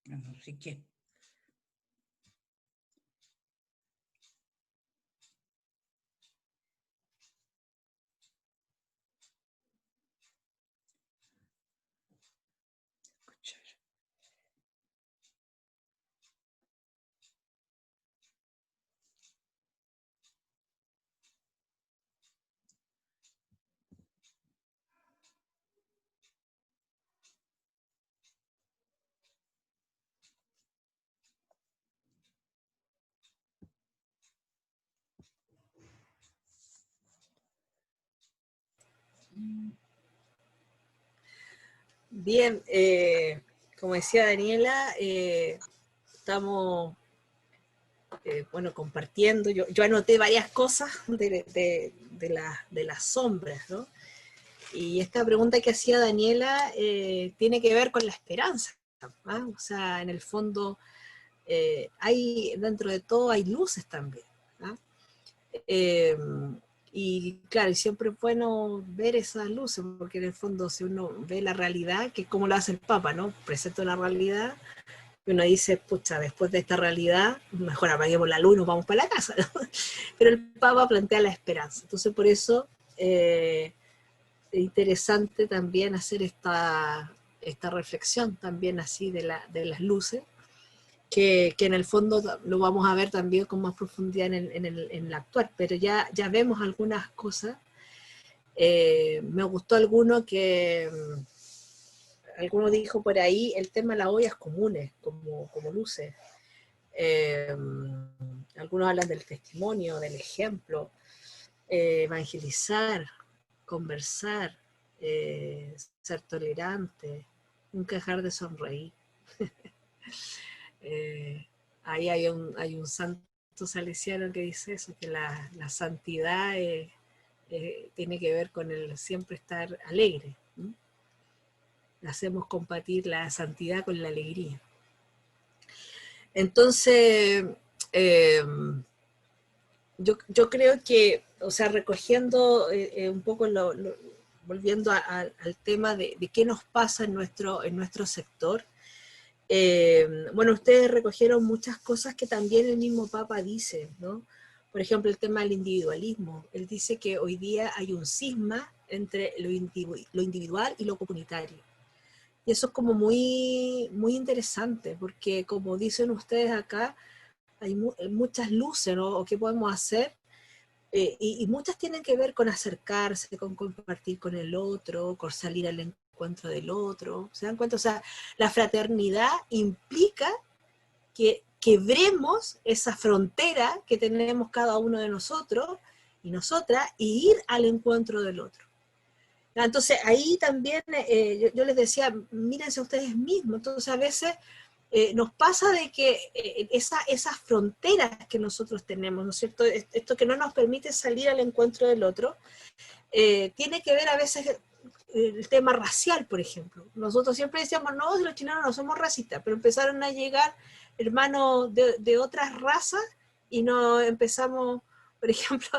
No sé qué. Bien, como decía Daniela, estamos bueno, compartiendo. Yo anoté varias cosas de las sombras, ¿no? Y esta pregunta que hacía Daniela tiene que ver con la esperanza, ¿ah? O sea, en el fondo, dentro de todo hay luces también, ¿ah? Y claro, y siempre es bueno ver esas luces, porque en el fondo si uno ve la realidad, que es como lo hace el Papa, ¿no? Presenta la realidad, y uno dice, pucha, después de esta realidad, mejor apaguemos la luz y nos vamos para la casa, ¿no? Pero el Papa plantea la esperanza. Entonces por eso es interesante también hacer esta reflexión también así de las luces, que en el fondo lo vamos a ver también con más profundidad en el actual, pero ya vemos algunas cosas. Me gustó alguno dijo por ahí el tema de las ollas comunes, como luces. Algunos hablan del testimonio, del ejemplo, evangelizar, conversar, ser tolerante, nunca dejar de sonreír. Ahí hay un santo salesiano que dice eso, que la santidad tiene que ver con el siempre estar alegre. ¿No? Hacemos compartir la santidad con la alegría. Entonces, yo creo que, o sea, recogiendo un poco, volviendo al tema de qué nos pasa en nuestro sector, bueno, ustedes recogieron muchas cosas que también el mismo Papa dice, ¿no? Por ejemplo, el tema del individualismo. Él dice que hoy día hay un cisma entre lo individual y lo comunitario. Y eso es como muy, muy interesante, porque como dicen ustedes acá, hay muchas luces, ¿no? O qué podemos hacer, y muchas tienen que ver con acercarse, con compartir con el otro, con salir al encuentro del otro. ¿Se dan cuenta? O sea, la fraternidad implica que quebremos esa frontera que tenemos cada uno de nosotros y nosotras, y ir al encuentro del otro. Entonces ahí también yo les decía, mírense a ustedes mismos. Entonces a veces nos pasa de que esas fronteras que nosotros tenemos, ¿no es cierto? Esto que no nos permite salir al encuentro del otro, tiene que ver a veces el tema racial, por ejemplo. Nosotros siempre decíamos, no, los chilenos no somos racistas, pero empezaron a llegar hermanos de otras razas y nos empezamos, por ejemplo,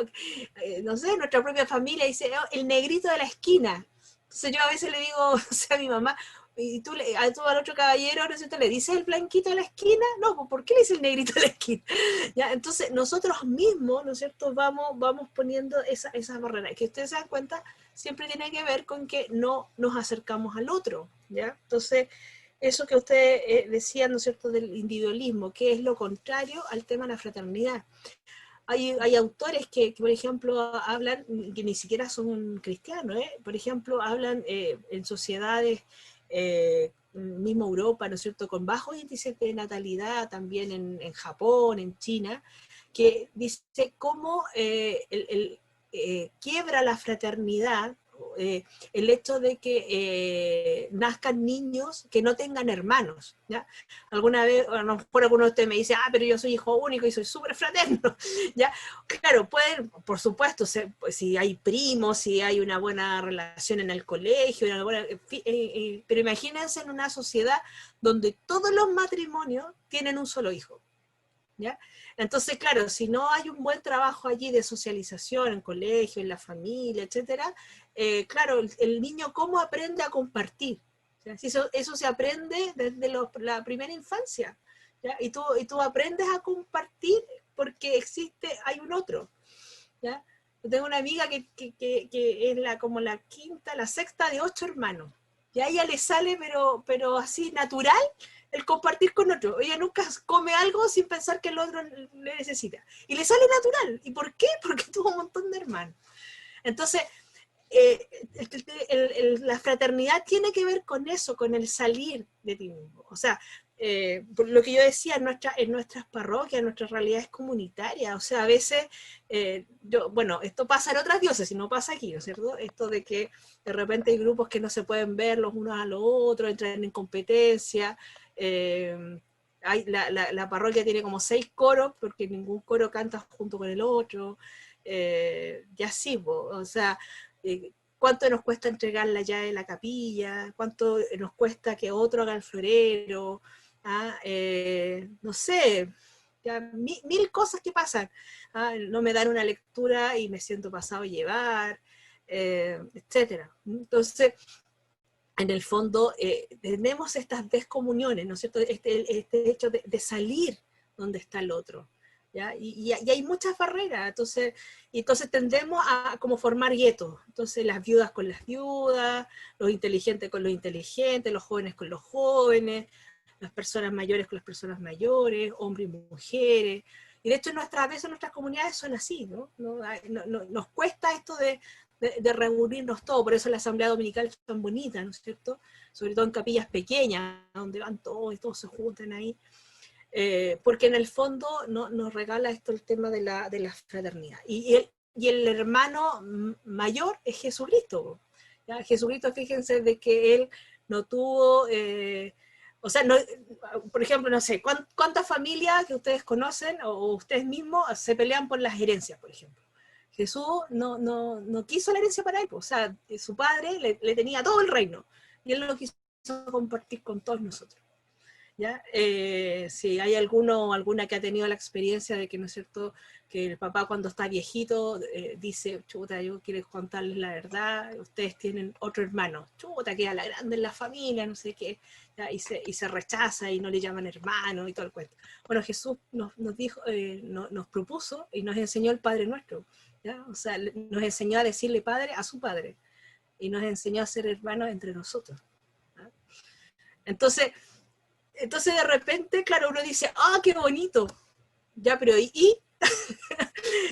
no sé, nuestra propia familia dice, oh, el negrito de la esquina. Entonces yo a veces le digo, o sea, a mi mamá, y tú al otro caballero, ¿no es cierto? ¿Le dices el blanquito de la esquina? No, ¿por qué le dice el negrito de la esquina? ¿Ya? Entonces nosotros mismos, ¿no es cierto?, vamos poniendo esas barreras, que ustedes se dan cuenta, siempre tiene que ver con que no nos acercamos al otro, ¿ya? Entonces, eso que ustedes decían, ¿no es cierto?, del individualismo, que es lo contrario al tema de la fraternidad. Hay autores que, por ejemplo, hablan, que ni siquiera son cristianos, por ejemplo, hablan en sociedades, mismo Europa, ¿no es cierto?, con bajos índices de natalidad, también en Japón, en China, que dice cómo quiebra la fraternidad el hecho de que nazcan niños que no tengan hermanos, ¿ya? Alguna vez, a lo mejor alguno de ustedes me dice, pero yo soy hijo único y soy súper fraterno, ¿ya? Claro, pueden, por supuesto, pues, si hay primos, si hay una buena relación en el colegio, pero imagínense en una sociedad donde todos los matrimonios tienen un solo hijo, ¿ya? Entonces, claro, si no hay un buen trabajo allí de socialización en colegio, en la familia, etcétera, claro, el niño ¿cómo aprende a compartir? ¿Ya? Si eso se aprende desde la primera infancia, ¿ya? Y tú aprendes a compartir porque hay un otro, ¿ya? Yo tengo una amiga que es como la quinta, la sexta de 8 hermanos, y a ella le sale, pero así natural, el compartir con otro. Ella nunca come algo sin pensar que el otro le necesita. Y le sale natural. ¿Y por qué? Porque tuvo un montón de hermanos. Entonces, la fraternidad tiene que ver con eso, con el salir de ti mismo. O sea, por lo que yo decía, en nuestras parroquias, en nuestras realidades comunitarias, o sea, a veces, bueno, esto pasa en otras diócesis, no pasa aquí, ¿no es cierto? Esto de que de repente hay grupos que no se pueden ver los unos a los otros, entran en competencia, la parroquia tiene como 6 coros, porque ningún coro canta junto con el otro, y así, o sea, cuánto nos cuesta entregar la llave de la capilla, cuánto nos cuesta que otro haga el florero, no sé, ya, mil cosas que pasan. No me dan una lectura y me siento pasado a llevar, etcétera. Entonces, en el fondo, tenemos estas descomuniones, ¿no es cierto? Este hecho de salir donde está el otro, ¿ya? Y hay muchas barreras, entonces tendemos a como formar guetos. Entonces, las viudas con las viudas, los inteligentes con los inteligentes, los jóvenes con los jóvenes, las personas mayores con las personas mayores, hombres y mujeres. Y de hecho, a veces nuestras comunidades son así, ¿no? Nos cuesta esto de reunirnos todos, por eso la asamblea dominical es tan bonita, ¿no es cierto? Sobre todo en capillas pequeñas, donde van todos y todos se juntan ahí, porque en el fondo nos regala esto el tema de la fraternidad. Y el hermano mayor es Jesucristo, ¿ya? Jesucristo, fíjense de que él no tuvo, o sea, no, por ejemplo, no sé, ¿cuántas familias que ustedes conocen o ustedes mismos se pelean por las herencias, por ejemplo? Jesús no quiso la herencia para él, o sea, su padre le tenía todo el reino, y él lo quiso compartir con todos nosotros. ¿Ya? Si hay alguna que ha tenido la experiencia de que, ¿no es cierto?, que el papá cuando está viejito dice, chuta, yo quiero contarles la verdad, ustedes tienen otro hermano, chuta, queda la grande en la familia, no sé qué, ¿ya? Y se rechaza y no le llaman hermano y todo el cuento. Bueno, Jesús nos dijo, nos propuso y nos enseñó el Padre Nuestro, ¿ya? O sea, nos enseñó a decirle Padre a su Padre, y nos enseñó a ser hermanos entre nosotros, ¿ya? Entonces de repente, claro, uno dice, qué bonito, ya, pero ¿y?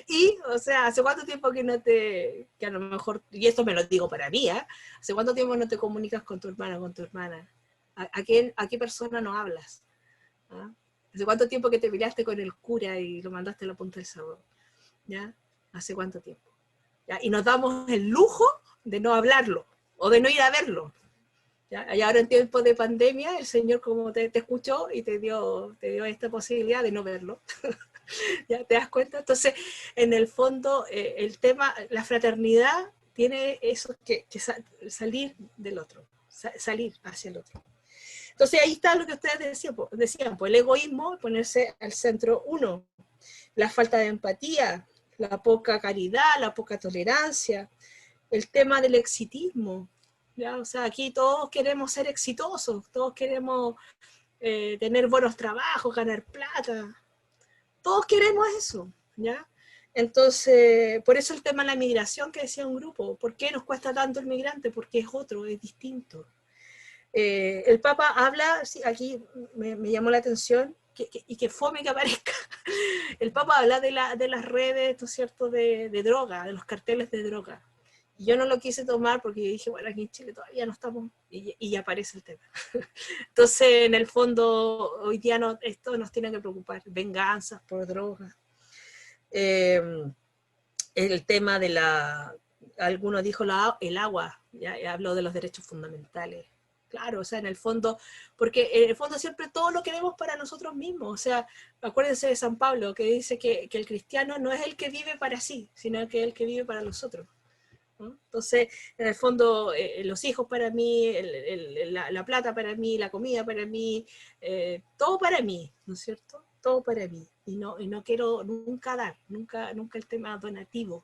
Y, o sea, ¿hace cuánto tiempo que que a lo mejor, y esto me lo digo para mí, ¿hace cuánto tiempo no te comunicas con tu hermano, con tu hermana? ¿A qué persona no hablas? ¿Hace cuánto tiempo que te peleaste con el cura y lo mandaste a la punta del sabor? ¿Ya? ¿Hace cuánto tiempo? ¿Ya? Y nos damos el lujo de no hablarlo, o de no ir a verlo. ¿Ya? Y ahora en tiempo de pandemia, el Señor como te escuchó y te dio esta posibilidad de no verlo. ¿Ya te das cuenta? Entonces, en el fondo, el tema, la fraternidad tiene eso que salir del otro, salir hacia el otro. Entonces ahí está lo que ustedes decían, pues el egoísmo, ponerse al centro uno, la falta de empatía, la poca caridad, la poca tolerancia, el tema del exitismo, ¿ya? O sea, aquí todos queremos ser exitosos, todos queremos tener buenos trabajos, ganar plata, todos queremos eso, ¿ya? Entonces, por eso el tema de la migración que decía un grupo, ¿por qué nos cuesta tanto el migrante? Porque es otro, es distinto. El Papa habla, sí, aquí me llamó la atención, y que fome que aparezca, el Papa habla de las redes, ¿no es cierto?, de droga, de los carteles de droga. Y yo no lo quise tomar porque dije, bueno, aquí en Chile todavía no estamos, y aparece el tema. Entonces, en el fondo, hoy día esto nos tiene que preocupar, venganzas por drogas. El tema de alguno dijo el agua, ya habló de los derechos fundamentales. Claro, o sea, en el fondo, porque en el fondo siempre todo lo queremos para nosotros mismos. O sea, acuérdense de San Pablo, que dice que el cristiano no es el que vive para sí, sino que es el que vive para los otros, ¿no? Entonces, en el fondo, los hijos para mí, la plata para mí, la comida para mí, todo para mí, ¿no es cierto? Todo para mí. Y no quiero nunca dar, nunca el tema donativo.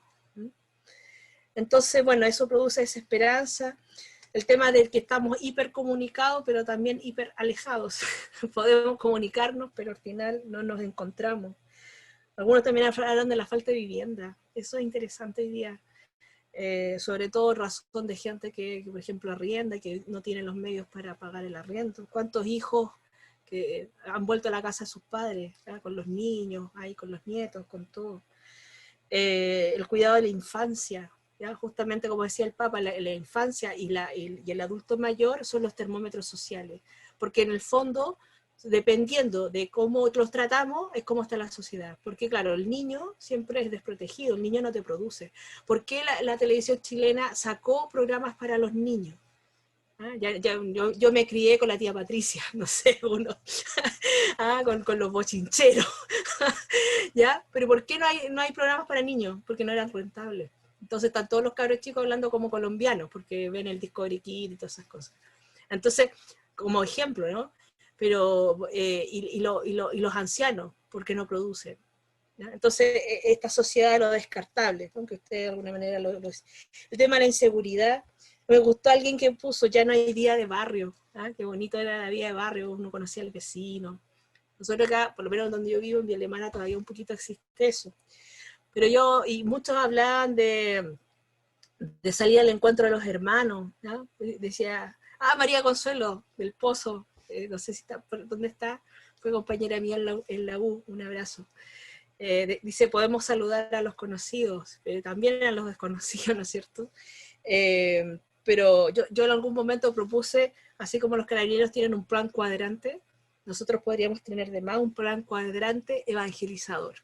Entonces, bueno, eso produce desesperanza. El tema del que estamos hipercomunicados, pero también hiper alejados. Podemos comunicarnos, pero al final no nos encontramos. Algunos también hablaron de la falta de vivienda. Eso es interesante hoy día. Sobre todo razón de gente que, por ejemplo, arrienda, que no tiene los medios para pagar el arriendo. ¿Cuántos hijos que han vuelto a la casa de sus padres, ¿verdad? Con los niños, ahí con los nietos, con todo? El cuidado de la infancia, ¿ya? Justamente como decía el Papa, la infancia y el adulto mayor son los termómetros sociales, porque en el fondo, dependiendo de cómo los tratamos, es cómo está la sociedad. Porque claro, el niño siempre es desprotegido, el niño no te produce. ¿Por qué la televisión chilena sacó programas para los niños? Yo me crié con la tía Patricia, no sé, uno, con los bochincheros, ¿ya? Pero ¿por qué no hay programas para niños? Porque no eran rentables. Entonces están todos los cabros chicos hablando como colombianos, porque ven el Discovery Kid y todas esas cosas. Entonces, como ejemplo, ¿no? Pero, y los ancianos, porque no producen, ¿ya? Entonces, esta sociedad de lo descartable, ¿no? Que usted de alguna manera el tema de la inseguridad. Me gustó alguien que puso, ya no hay día de barrio, ¿ah? Qué bonito era la vida de barrio, uno conocía al vecino. Nosotros acá, por lo menos donde yo vivo, en Villa Alemana, todavía un poquito existe eso. Pero y muchos hablaban de salir al encuentro de los hermanos, ¿no? Decía, María Consuelo, del Pozo, no sé si está, ¿dónde está? Fue compañera mía en la U, un abrazo. Dice, podemos saludar a los conocidos, también a los desconocidos, ¿no es cierto? Pero yo en algún momento propuse, así como los carabineros tienen un plan cuadrante, nosotros podríamos tener de más un plan cuadrante evangelizador,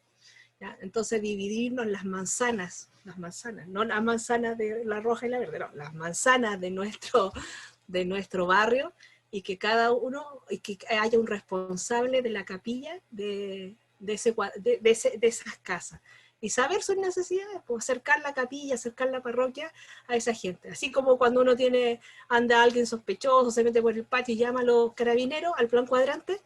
¿ya? Entonces dividirnos las manzanas, no las manzanas de la roja y la verde, no, las manzanas de nuestro barrio, y que cada uno, y que haya un responsable de la capilla de esas casas, y saber sus necesidades, pues acercar la capilla, acercar la parroquia a esa gente. Así como cuando uno anda alguien sospechoso, se mete por el patio y llama a los carabineros al plan cuadrante,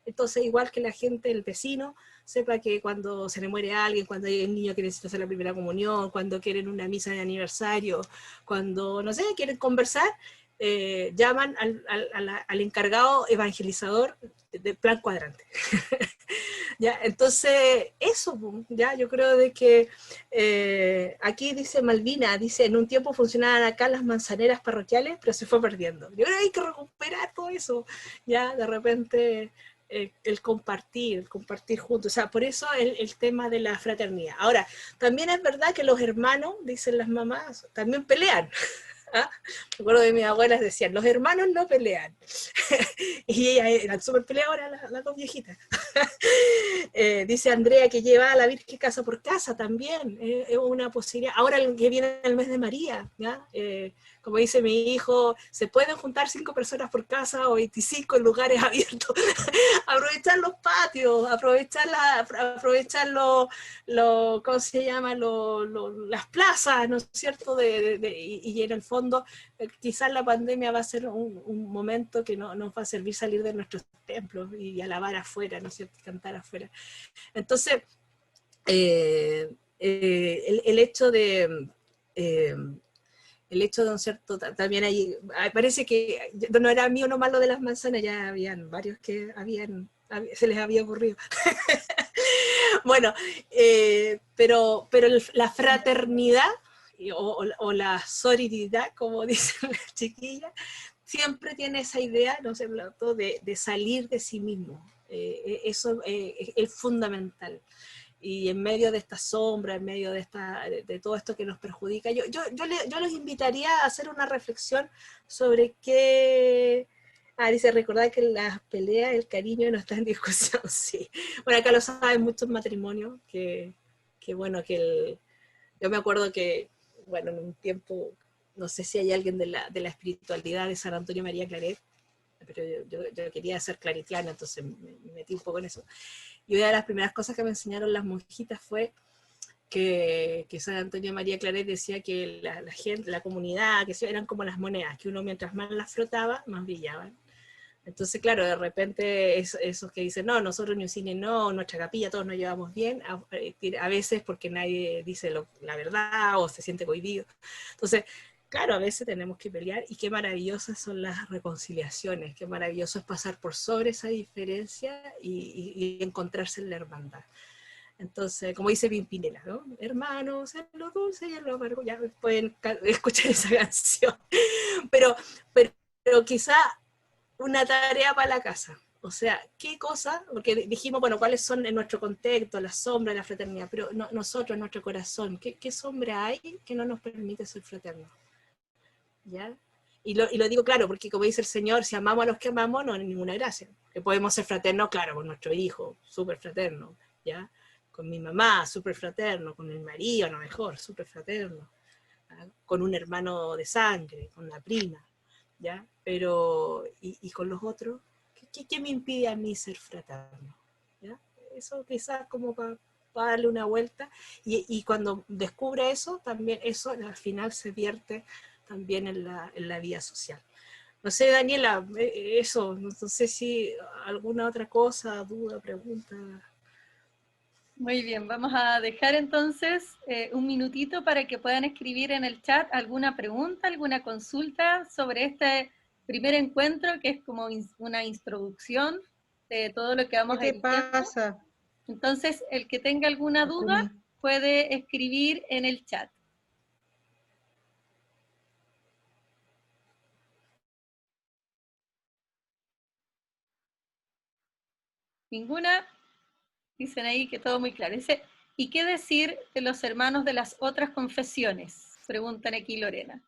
entonces igual que la gente, el vecino, sepa que cuando se le muere a alguien, cuando hay un niño que necesita hacer la primera comunión, cuando quieren una misa de aniversario, cuando, no sé, quieren conversar, llaman al encargado evangelizador del plan cuadrante. ¿Ya? Entonces, eso, ya, yo creo de que aquí dice Malvina, dice, en un tiempo funcionaban acá las manzaneras parroquiales, pero se fue perdiendo. Yo creo que hay que recuperar todo eso, ya, de repente, el compartir juntos, o sea, por eso el tema de la fraternidad. Ahora, también es verdad que los hermanos, dicen las mamás, también pelean. ¿Ah? Me acuerdo de mis abuelas decían, los hermanos no pelean. Y ella era súper peleadora, la dos viejitas. Dice Andrea que lleva a la Virgen casa por casa también, es una posibilidad. Ahora que viene el mes de María, ¿ya? Como dice mi hijo, se pueden juntar 5 personas por casa o 25 en lugares abiertos. Aprovechar los patios, aprovechar ¿cómo se llama? Las plazas, ¿no es cierto? Y en el fondo, quizás la pandemia va a ser un momento que nos va a servir salir de nuestros templos y alabar afuera, ¿no es cierto? Y cantar afuera. Entonces, el hecho de... el hecho de un cierto, también ahí, parece que no era mío nomás lo de las manzanas, ya habían varios que se les había ocurrido. Bueno, pero la fraternidad o la sororidad, como dicen las chiquillas, siempre tiene esa idea, no sé, de salir de sí mismo. Eso es fundamental. Y en medio de esta sombra, en medio de todo esto que nos perjudica, yo los invitaría a hacer una reflexión sobre qué... dice, recordar que las peleas, el cariño no está en discusión, sí. Bueno, acá lo saben muchos matrimonios, bueno, yo me acuerdo que, bueno, en un tiempo, no sé si hay alguien de la espiritualidad de San Antonio María Claret, pero yo quería ser claretiana, entonces me metí un poco en eso. Y una de las primeras cosas que me enseñaron las monjitas fue que San Antonio María Claret decía que la gente, la comunidad, que eran como las monedas, que uno mientras más las frotaba, más brillaban. Entonces, claro, de repente esos que dicen, no, nosotros ni un cine no, nuestra capilla, todos nos llevamos bien, a veces porque nadie dice la verdad o se siente cohibido. Entonces, claro, a veces tenemos que pelear, y qué maravillosas son las reconciliaciones, qué maravilloso es pasar por sobre esa diferencia y encontrarse en la hermandad. Entonces, como dice Pimpinela, ¿no? Hermanos, en lo dulce y en lo amargo, ya pueden escuchar esa canción. Pero quizá una tarea para la casa. O sea, ¿qué cosa? Porque dijimos, bueno, cuáles son en nuestro contexto, la sombra de la fraternidad, pero nosotros, en nuestro corazón, ¿qué sombra hay que no nos permite ser fraternos? ¿Ya? Y lo digo claro, porque como dice el Señor, si amamos a los que amamos, no hay ninguna gracia. Que podemos ser fraternos, claro, con nuestro hijo, súper fraterno, ¿ya? Con mi mamá, súper fraterno, con mi marido, a lo mejor, súper fraterno, ¿ya? Con un hermano de sangre, con la prima, ¿ya? Pero, ¿y con los otros? ¿Qué me impide a mí ser fraterno? ¿Ya? Eso quizás como para para darle una vuelta, y cuando descubre eso, también eso al final se vierte también en la vida social. No sé, Daniela, eso, no sé si alguna otra cosa, duda, pregunta. Muy bien, vamos a dejar entonces un minutito para que puedan escribir en el chat alguna pregunta, alguna consulta sobre este primer encuentro, que es como una introducción de todo lo que vamos a ir viendo. ¿Qué te pasa? Entonces, el que tenga alguna duda puede escribir en el chat. ¿Ninguna? Dicen ahí que todo muy claro. Dice, ¿y qué decir de los hermanos de las otras confesiones? Preguntan aquí Lorena.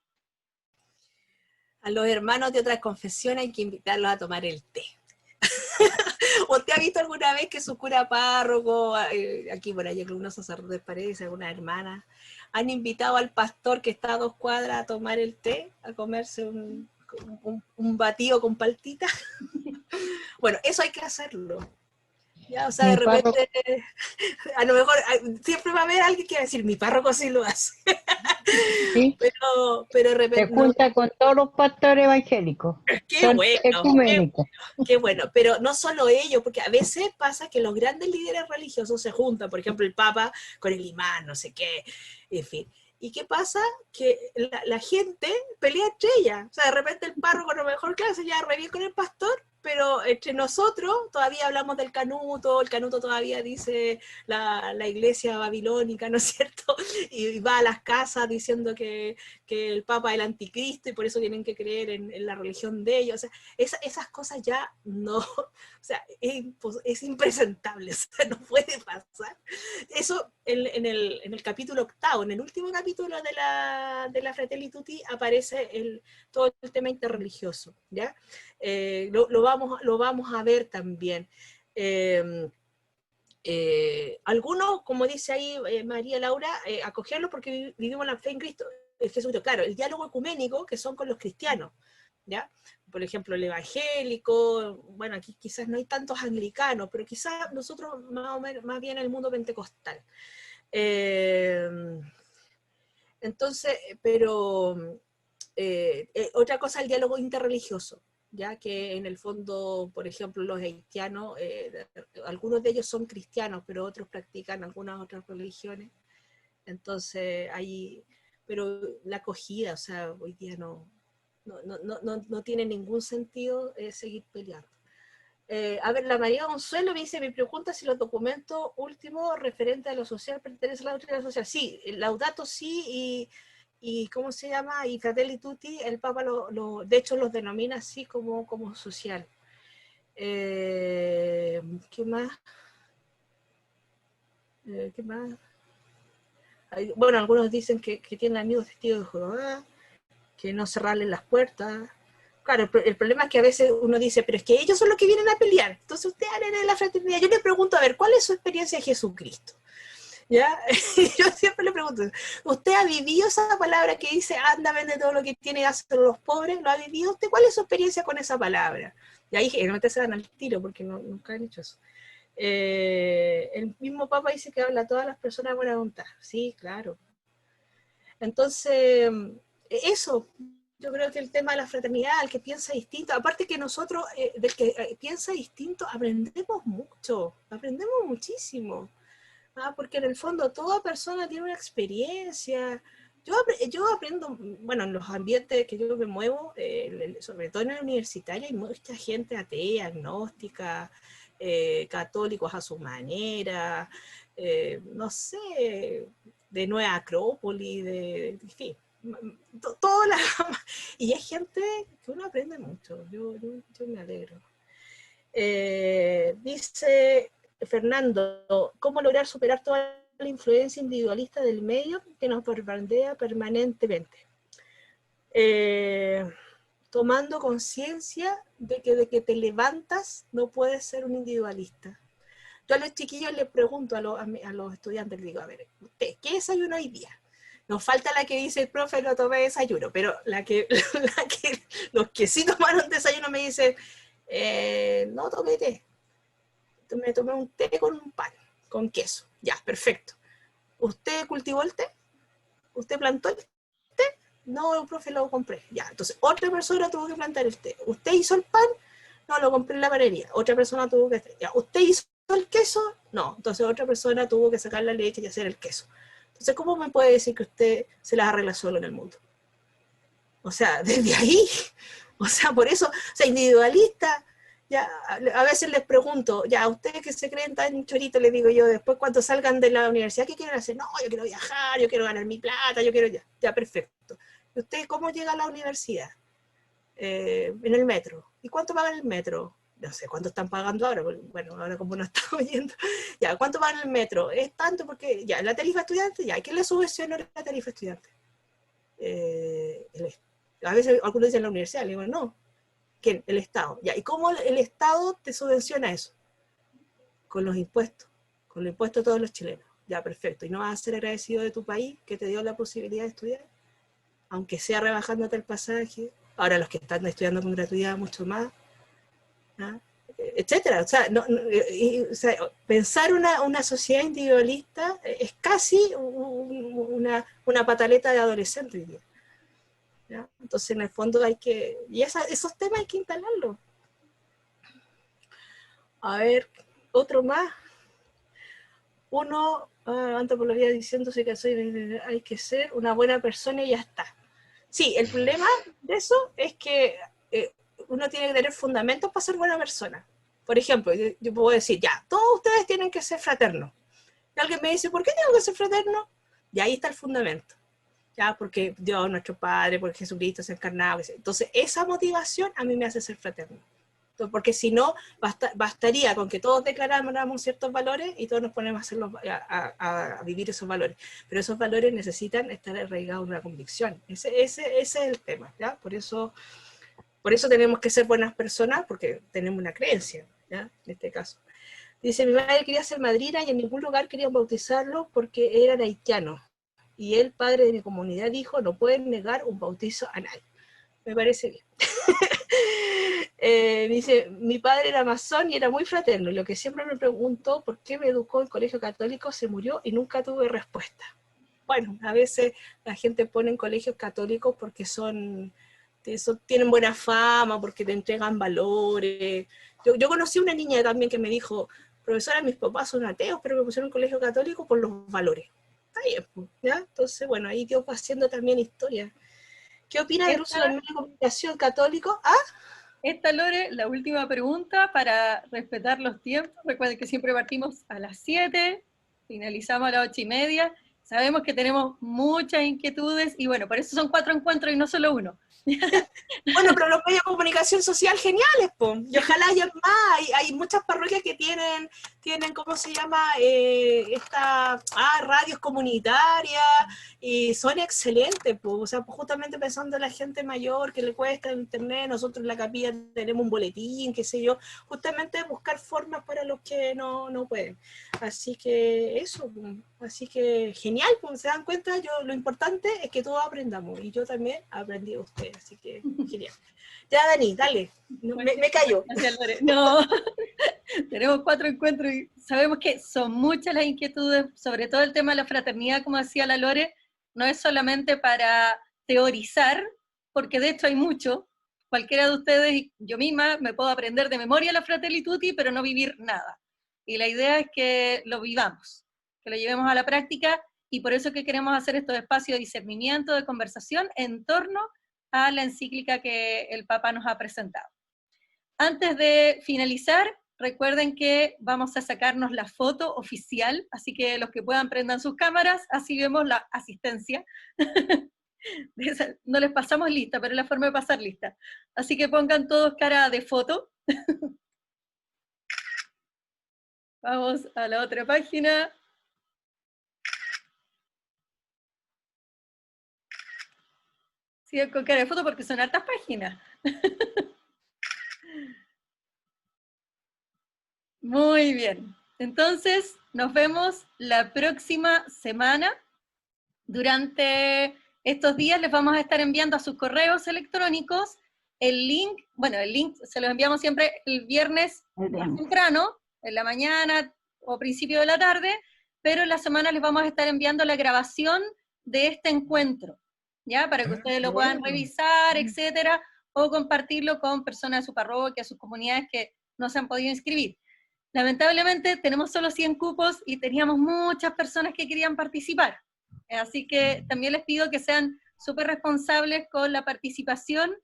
A los hermanos de otras confesiones hay que invitarlos a tomar el té. ¿Usted ha visto alguna vez que su cura párroco, aquí por ahí algunos sacerdotes parece, algunas hermanas, han invitado al pastor que está a 2 cuadras a tomar el té, a comerse un batido con paltita? Bueno, eso hay que hacerlo. Ya, o sea, de repente, a lo mejor siempre va a haber alguien que va a decir, mi párroco sí lo hace. ¿Sí? pero de repente... Se junta con todos los pastores evangélicos. Qué bueno, ecuménicos. qué bueno, pero no solo ellos, porque a veces pasa que los grandes líderes religiosos se juntan, por ejemplo el Papa con el imán, no sé qué, en fin. ¿Y qué pasa? Que la gente pelea entre ellas. O sea, de repente el párroco a lo mejor, claro, se lleva re bien con el pastor, pero entre nosotros todavía hablamos del Canuto, el Canuto todavía dice la iglesia babilónica, ¿no es cierto? Y va a las casas diciendo que el Papa es el anticristo y por eso tienen que creer en la religión de ellos. O sea, esas cosas ya no, o sea, es impresentable, o sea, no puede pasar. Eso en el capítulo 8, en el último capítulo de la Fratelli Tutti aparece todo el tema interreligioso, ¿ya? Lo vamos a ver también. Algunos, como dice ahí María Laura, acogerlo porque vivimos la fe en Cristo, Jesucristo. Claro, el diálogo ecuménico que son con los cristianos, ¿ya? Por ejemplo, el evangélico, bueno, aquí quizás no hay tantos anglicanos, pero quizás nosotros más bien el mundo pentecostal. Entonces, pero otra cosa, el diálogo interreligioso, ya que en el fondo, por ejemplo, los haitianos, algunos de ellos son cristianos, pero otros practican algunas otras religiones. Entonces, pero la acogida, o sea, hoy día no tiene ningún sentido seguir peleando. A ver, la María Consuelo me dice, me pregunta si los documentos últimos referentes a lo social pertenecen a la doctrina social. Sí, Laudato sí, y ¿cómo se llama? Y Fratelli Tutti, el Papa de hecho los denomina así como social. ¿Qué más? ¿Qué más? Bueno, algunos dicen que tienen amigos testigos de Jehová, que no cerrarles las puertas. Claro, el problema es que a veces uno dice, pero es que ellos son los que vienen a pelear. Entonces usted habla de la fraternidad. Yo le pregunto, a ver, ¿cuál es su experiencia de Jesucristo? ¿Ya? Yo siempre le pregunto, ¿usted ha vivido esa palabra que dice, anda, vende todo lo que tiene, hazlo a los pobres? ¿Lo ha vivido usted? ¿Cuál es su experiencia con esa palabra? Y ahí generalmente se dan al tiro, porque nunca han hecho eso. El mismo Papa dice que habla a todas las personas de buena voluntad. Sí, claro. Entonces, eso, yo creo que el tema de la fraternidad, el que piensa distinto, aparte que nosotros, del que piensa distinto, aprendemos mucho, aprendemos muchísimo. Porque en el fondo toda persona tiene una experiencia. Yo aprendo, bueno, en los ambientes que yo me muevo, sobre todo en el universitario, hay mucha gente atea, agnóstica, católicos a su manera, no sé, de Nueva Acrópolis, en fin, toda la gama. Y hay gente que uno aprende mucho, yo me alegro. Dice Fernando, ¿cómo lograr superar toda la influencia individualista del medio que nos bombardea permanentemente? Tomando conciencia de que te levantas no puedes ser un individualista. Yo a los chiquillos les pregunto, a los estudiantes, les digo, a ver, ¿usted qué desayuno hoy día? Nos falta la que dice el profe, no tomé desayuno, pero los que sí tomaron desayuno me dicen, no tomé té. Me tomé un té con un pan, con queso. Ya, perfecto. ¿Usted cultivó el té? ¿Usted plantó el té? No, profe, lo compré. Ya, entonces otra persona tuvo que plantar el té. ¿Usted hizo el pan? No, lo compré en la panadería. Otra persona tuvo que hacer. Ya, ¿usted hizo el queso? No, entonces otra persona tuvo que sacar la leche y hacer el queso. Entonces, ¿cómo me puede decir que usted se las arregla solo en el mundo? O sea, desde ahí, o sea, por eso, o sea, individualista, ya, a veces les pregunto, ya, a ustedes que se creen tan choritos, les digo yo, después cuando salgan de la universidad, ¿qué quieren hacer? No, yo quiero viajar, yo quiero ganar mi plata, yo quiero, ya, perfecto. ¿Y usted cómo llega a la universidad? En el metro. ¿Y cuánto pagan el metro? No sé cuánto están pagando ahora, bueno, ahora como no estamos yendo, ya, ¿cuánto pagan el metro? Es tanto porque, ya, la tarifa estudiante, ya, ¿quién le subvencionó la tarifa estudiante? A veces algunos dicen la universidad, le digo, no, ¿quién? El Estado. Ya, ¿y cómo el Estado te subvenciona eso? Con los impuestos de todos los chilenos. Ya, perfecto. ¿Y no vas a ser agradecido de tu país que te dio la posibilidad de estudiar? Aunque sea rebajándote el pasaje. Ahora los que están estudiando con gratuidad mucho más, ¿ah? Etcétera. O sea, o sea, pensar una sociedad individualista es casi una pataleta de adolescente, diría. ¿Ya? Entonces, en el fondo hay que, y esos temas hay que instalarlos. A ver, otro más. Uno, antropología diciéndose que hay que ser una buena persona y ya está. Sí, el problema de eso es que uno tiene que tener fundamentos para ser buena persona. Por ejemplo, yo puedo decir, ya, todos ustedes tienen que ser fraternos. Y alguien me dice, ¿por qué tengo que ser fraterno? Y ahí está el fundamento. Ya, porque Dios, nuestro Padre, porque Jesucristo se ha encarnado. Entonces, esa motivación a mí me hace ser fraterno. Entonces, porque si no, bastaría con que todos declaráramos ciertos valores y todos nos ponemos a vivir esos valores. Pero esos valores necesitan estar arraigados en una convicción. Ese es el tema, ¿ya? Por eso tenemos que ser buenas personas, porque tenemos una creencia, ¿ya? En este caso. Dice, mi madre quería ser madrina y en ningún lugar querían bautizarlo porque eran haitianos. Y el padre de mi comunidad dijo, no pueden negar un bautizo a nadie. Me parece bien. Dice, mi padre era masón y era muy fraterno. Y lo que siempre me preguntó por qué me educó en colegio católico se murió y nunca tuve respuesta. Bueno, a veces la gente pone en colegios católicos porque tienen buena fama, porque te entregan valores. Yo conocí una niña también que me dijo, profesora, mis papás son ateos, pero me pusieron en colegio católico por los valores. Está bien, ¿ya? Entonces, bueno, ahí Dios va haciendo también historia. ¿Qué opina del uso del medio de comunicación católico? Esta, Lore, la última pregunta para respetar los tiempos. Recuerden que siempre partimos a las 7, finalizamos a las 8:30. Sabemos que tenemos muchas inquietudes y bueno, por eso son 4 encuentros y no solo uno. Bueno, pero los medios de comunicación social geniales, po. Y ojalá haya más. Hay muchas parroquias que tienen ¿cómo se llama? Radios comunitarias, y son excelentes, po. O sea, justamente pensando en la gente mayor que le cuesta el internet, nosotros en la capilla tenemos un boletín, qué sé yo, justamente buscar formas para los que no pueden. Así que eso, así que genial, pues se dan cuenta, lo importante es que todos aprendamos, y yo también aprendí de ustedes, así que genial. Ya, Dani, dale, me callo. Gracias, Lore. No, tenemos 4 encuentros y sabemos que son muchas las inquietudes, sobre todo el tema de la fraternidad, como decía la Lore, no es solamente para teorizar, porque de hecho hay mucho. Cualquiera de ustedes, yo misma, me puedo aprender de memoria la Fratelli Tutti, pero no vivir nada. Y la idea es que lo vivamos, que lo llevemos a la práctica, y por eso que queremos hacer estos espacios de discernimiento, de conversación, en torno a la encíclica que el Papa nos ha presentado. Antes de finalizar, recuerden que vamos a sacarnos la foto oficial, así que los que puedan prendan sus cámaras, así vemos la asistencia. No les pasamos lista, pero es la forma de pasar lista. Así que pongan todos cara de foto. Vamos a la otra página. Sigan con cara de foto porque son hartas páginas. Muy bien. Entonces, nos vemos la próxima semana. Durante estos días les vamos a estar enviando a sus correos electrónicos el link se los enviamos siempre el viernes temprano, en la mañana o principio de la tarde, pero en la semana les vamos a estar enviando la grabación de este encuentro, ¿ya? Para que ustedes lo puedan revisar, etcétera, o compartirlo con personas de su parroquia, sus comunidades que no se han podido inscribir. Lamentablemente tenemos solo 100 cupos y teníamos muchas personas que querían participar, así que también les pido que sean súper responsables con la participación.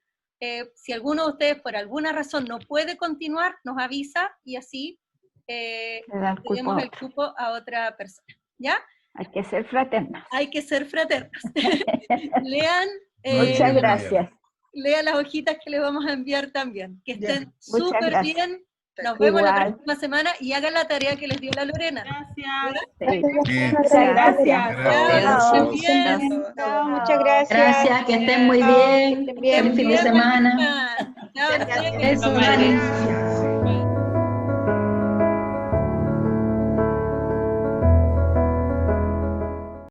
Si alguno de ustedes por alguna razón no puede continuar, nos avisa y así Le da el tenemos cupo. el cupo a otra persona, ¿ya? Hay que ser fraternas. Hay que ser fraternos. Lean, Muchas gracias. lean las hojitas que les vamos a enviar también. Que estén Muchas súper gracias. bien. Nos vemos la Igual. próxima semana y hagan la tarea que les dio la Lorena. Gracias. Sí. Sí. Muchas gracias. Chao, Chao. que estén bien. Muchas gracias. Gracias, que estén muy bien. Que estén bien. Feliz fin de semana. Chao, Gracias. que estén bien. Eso, vale.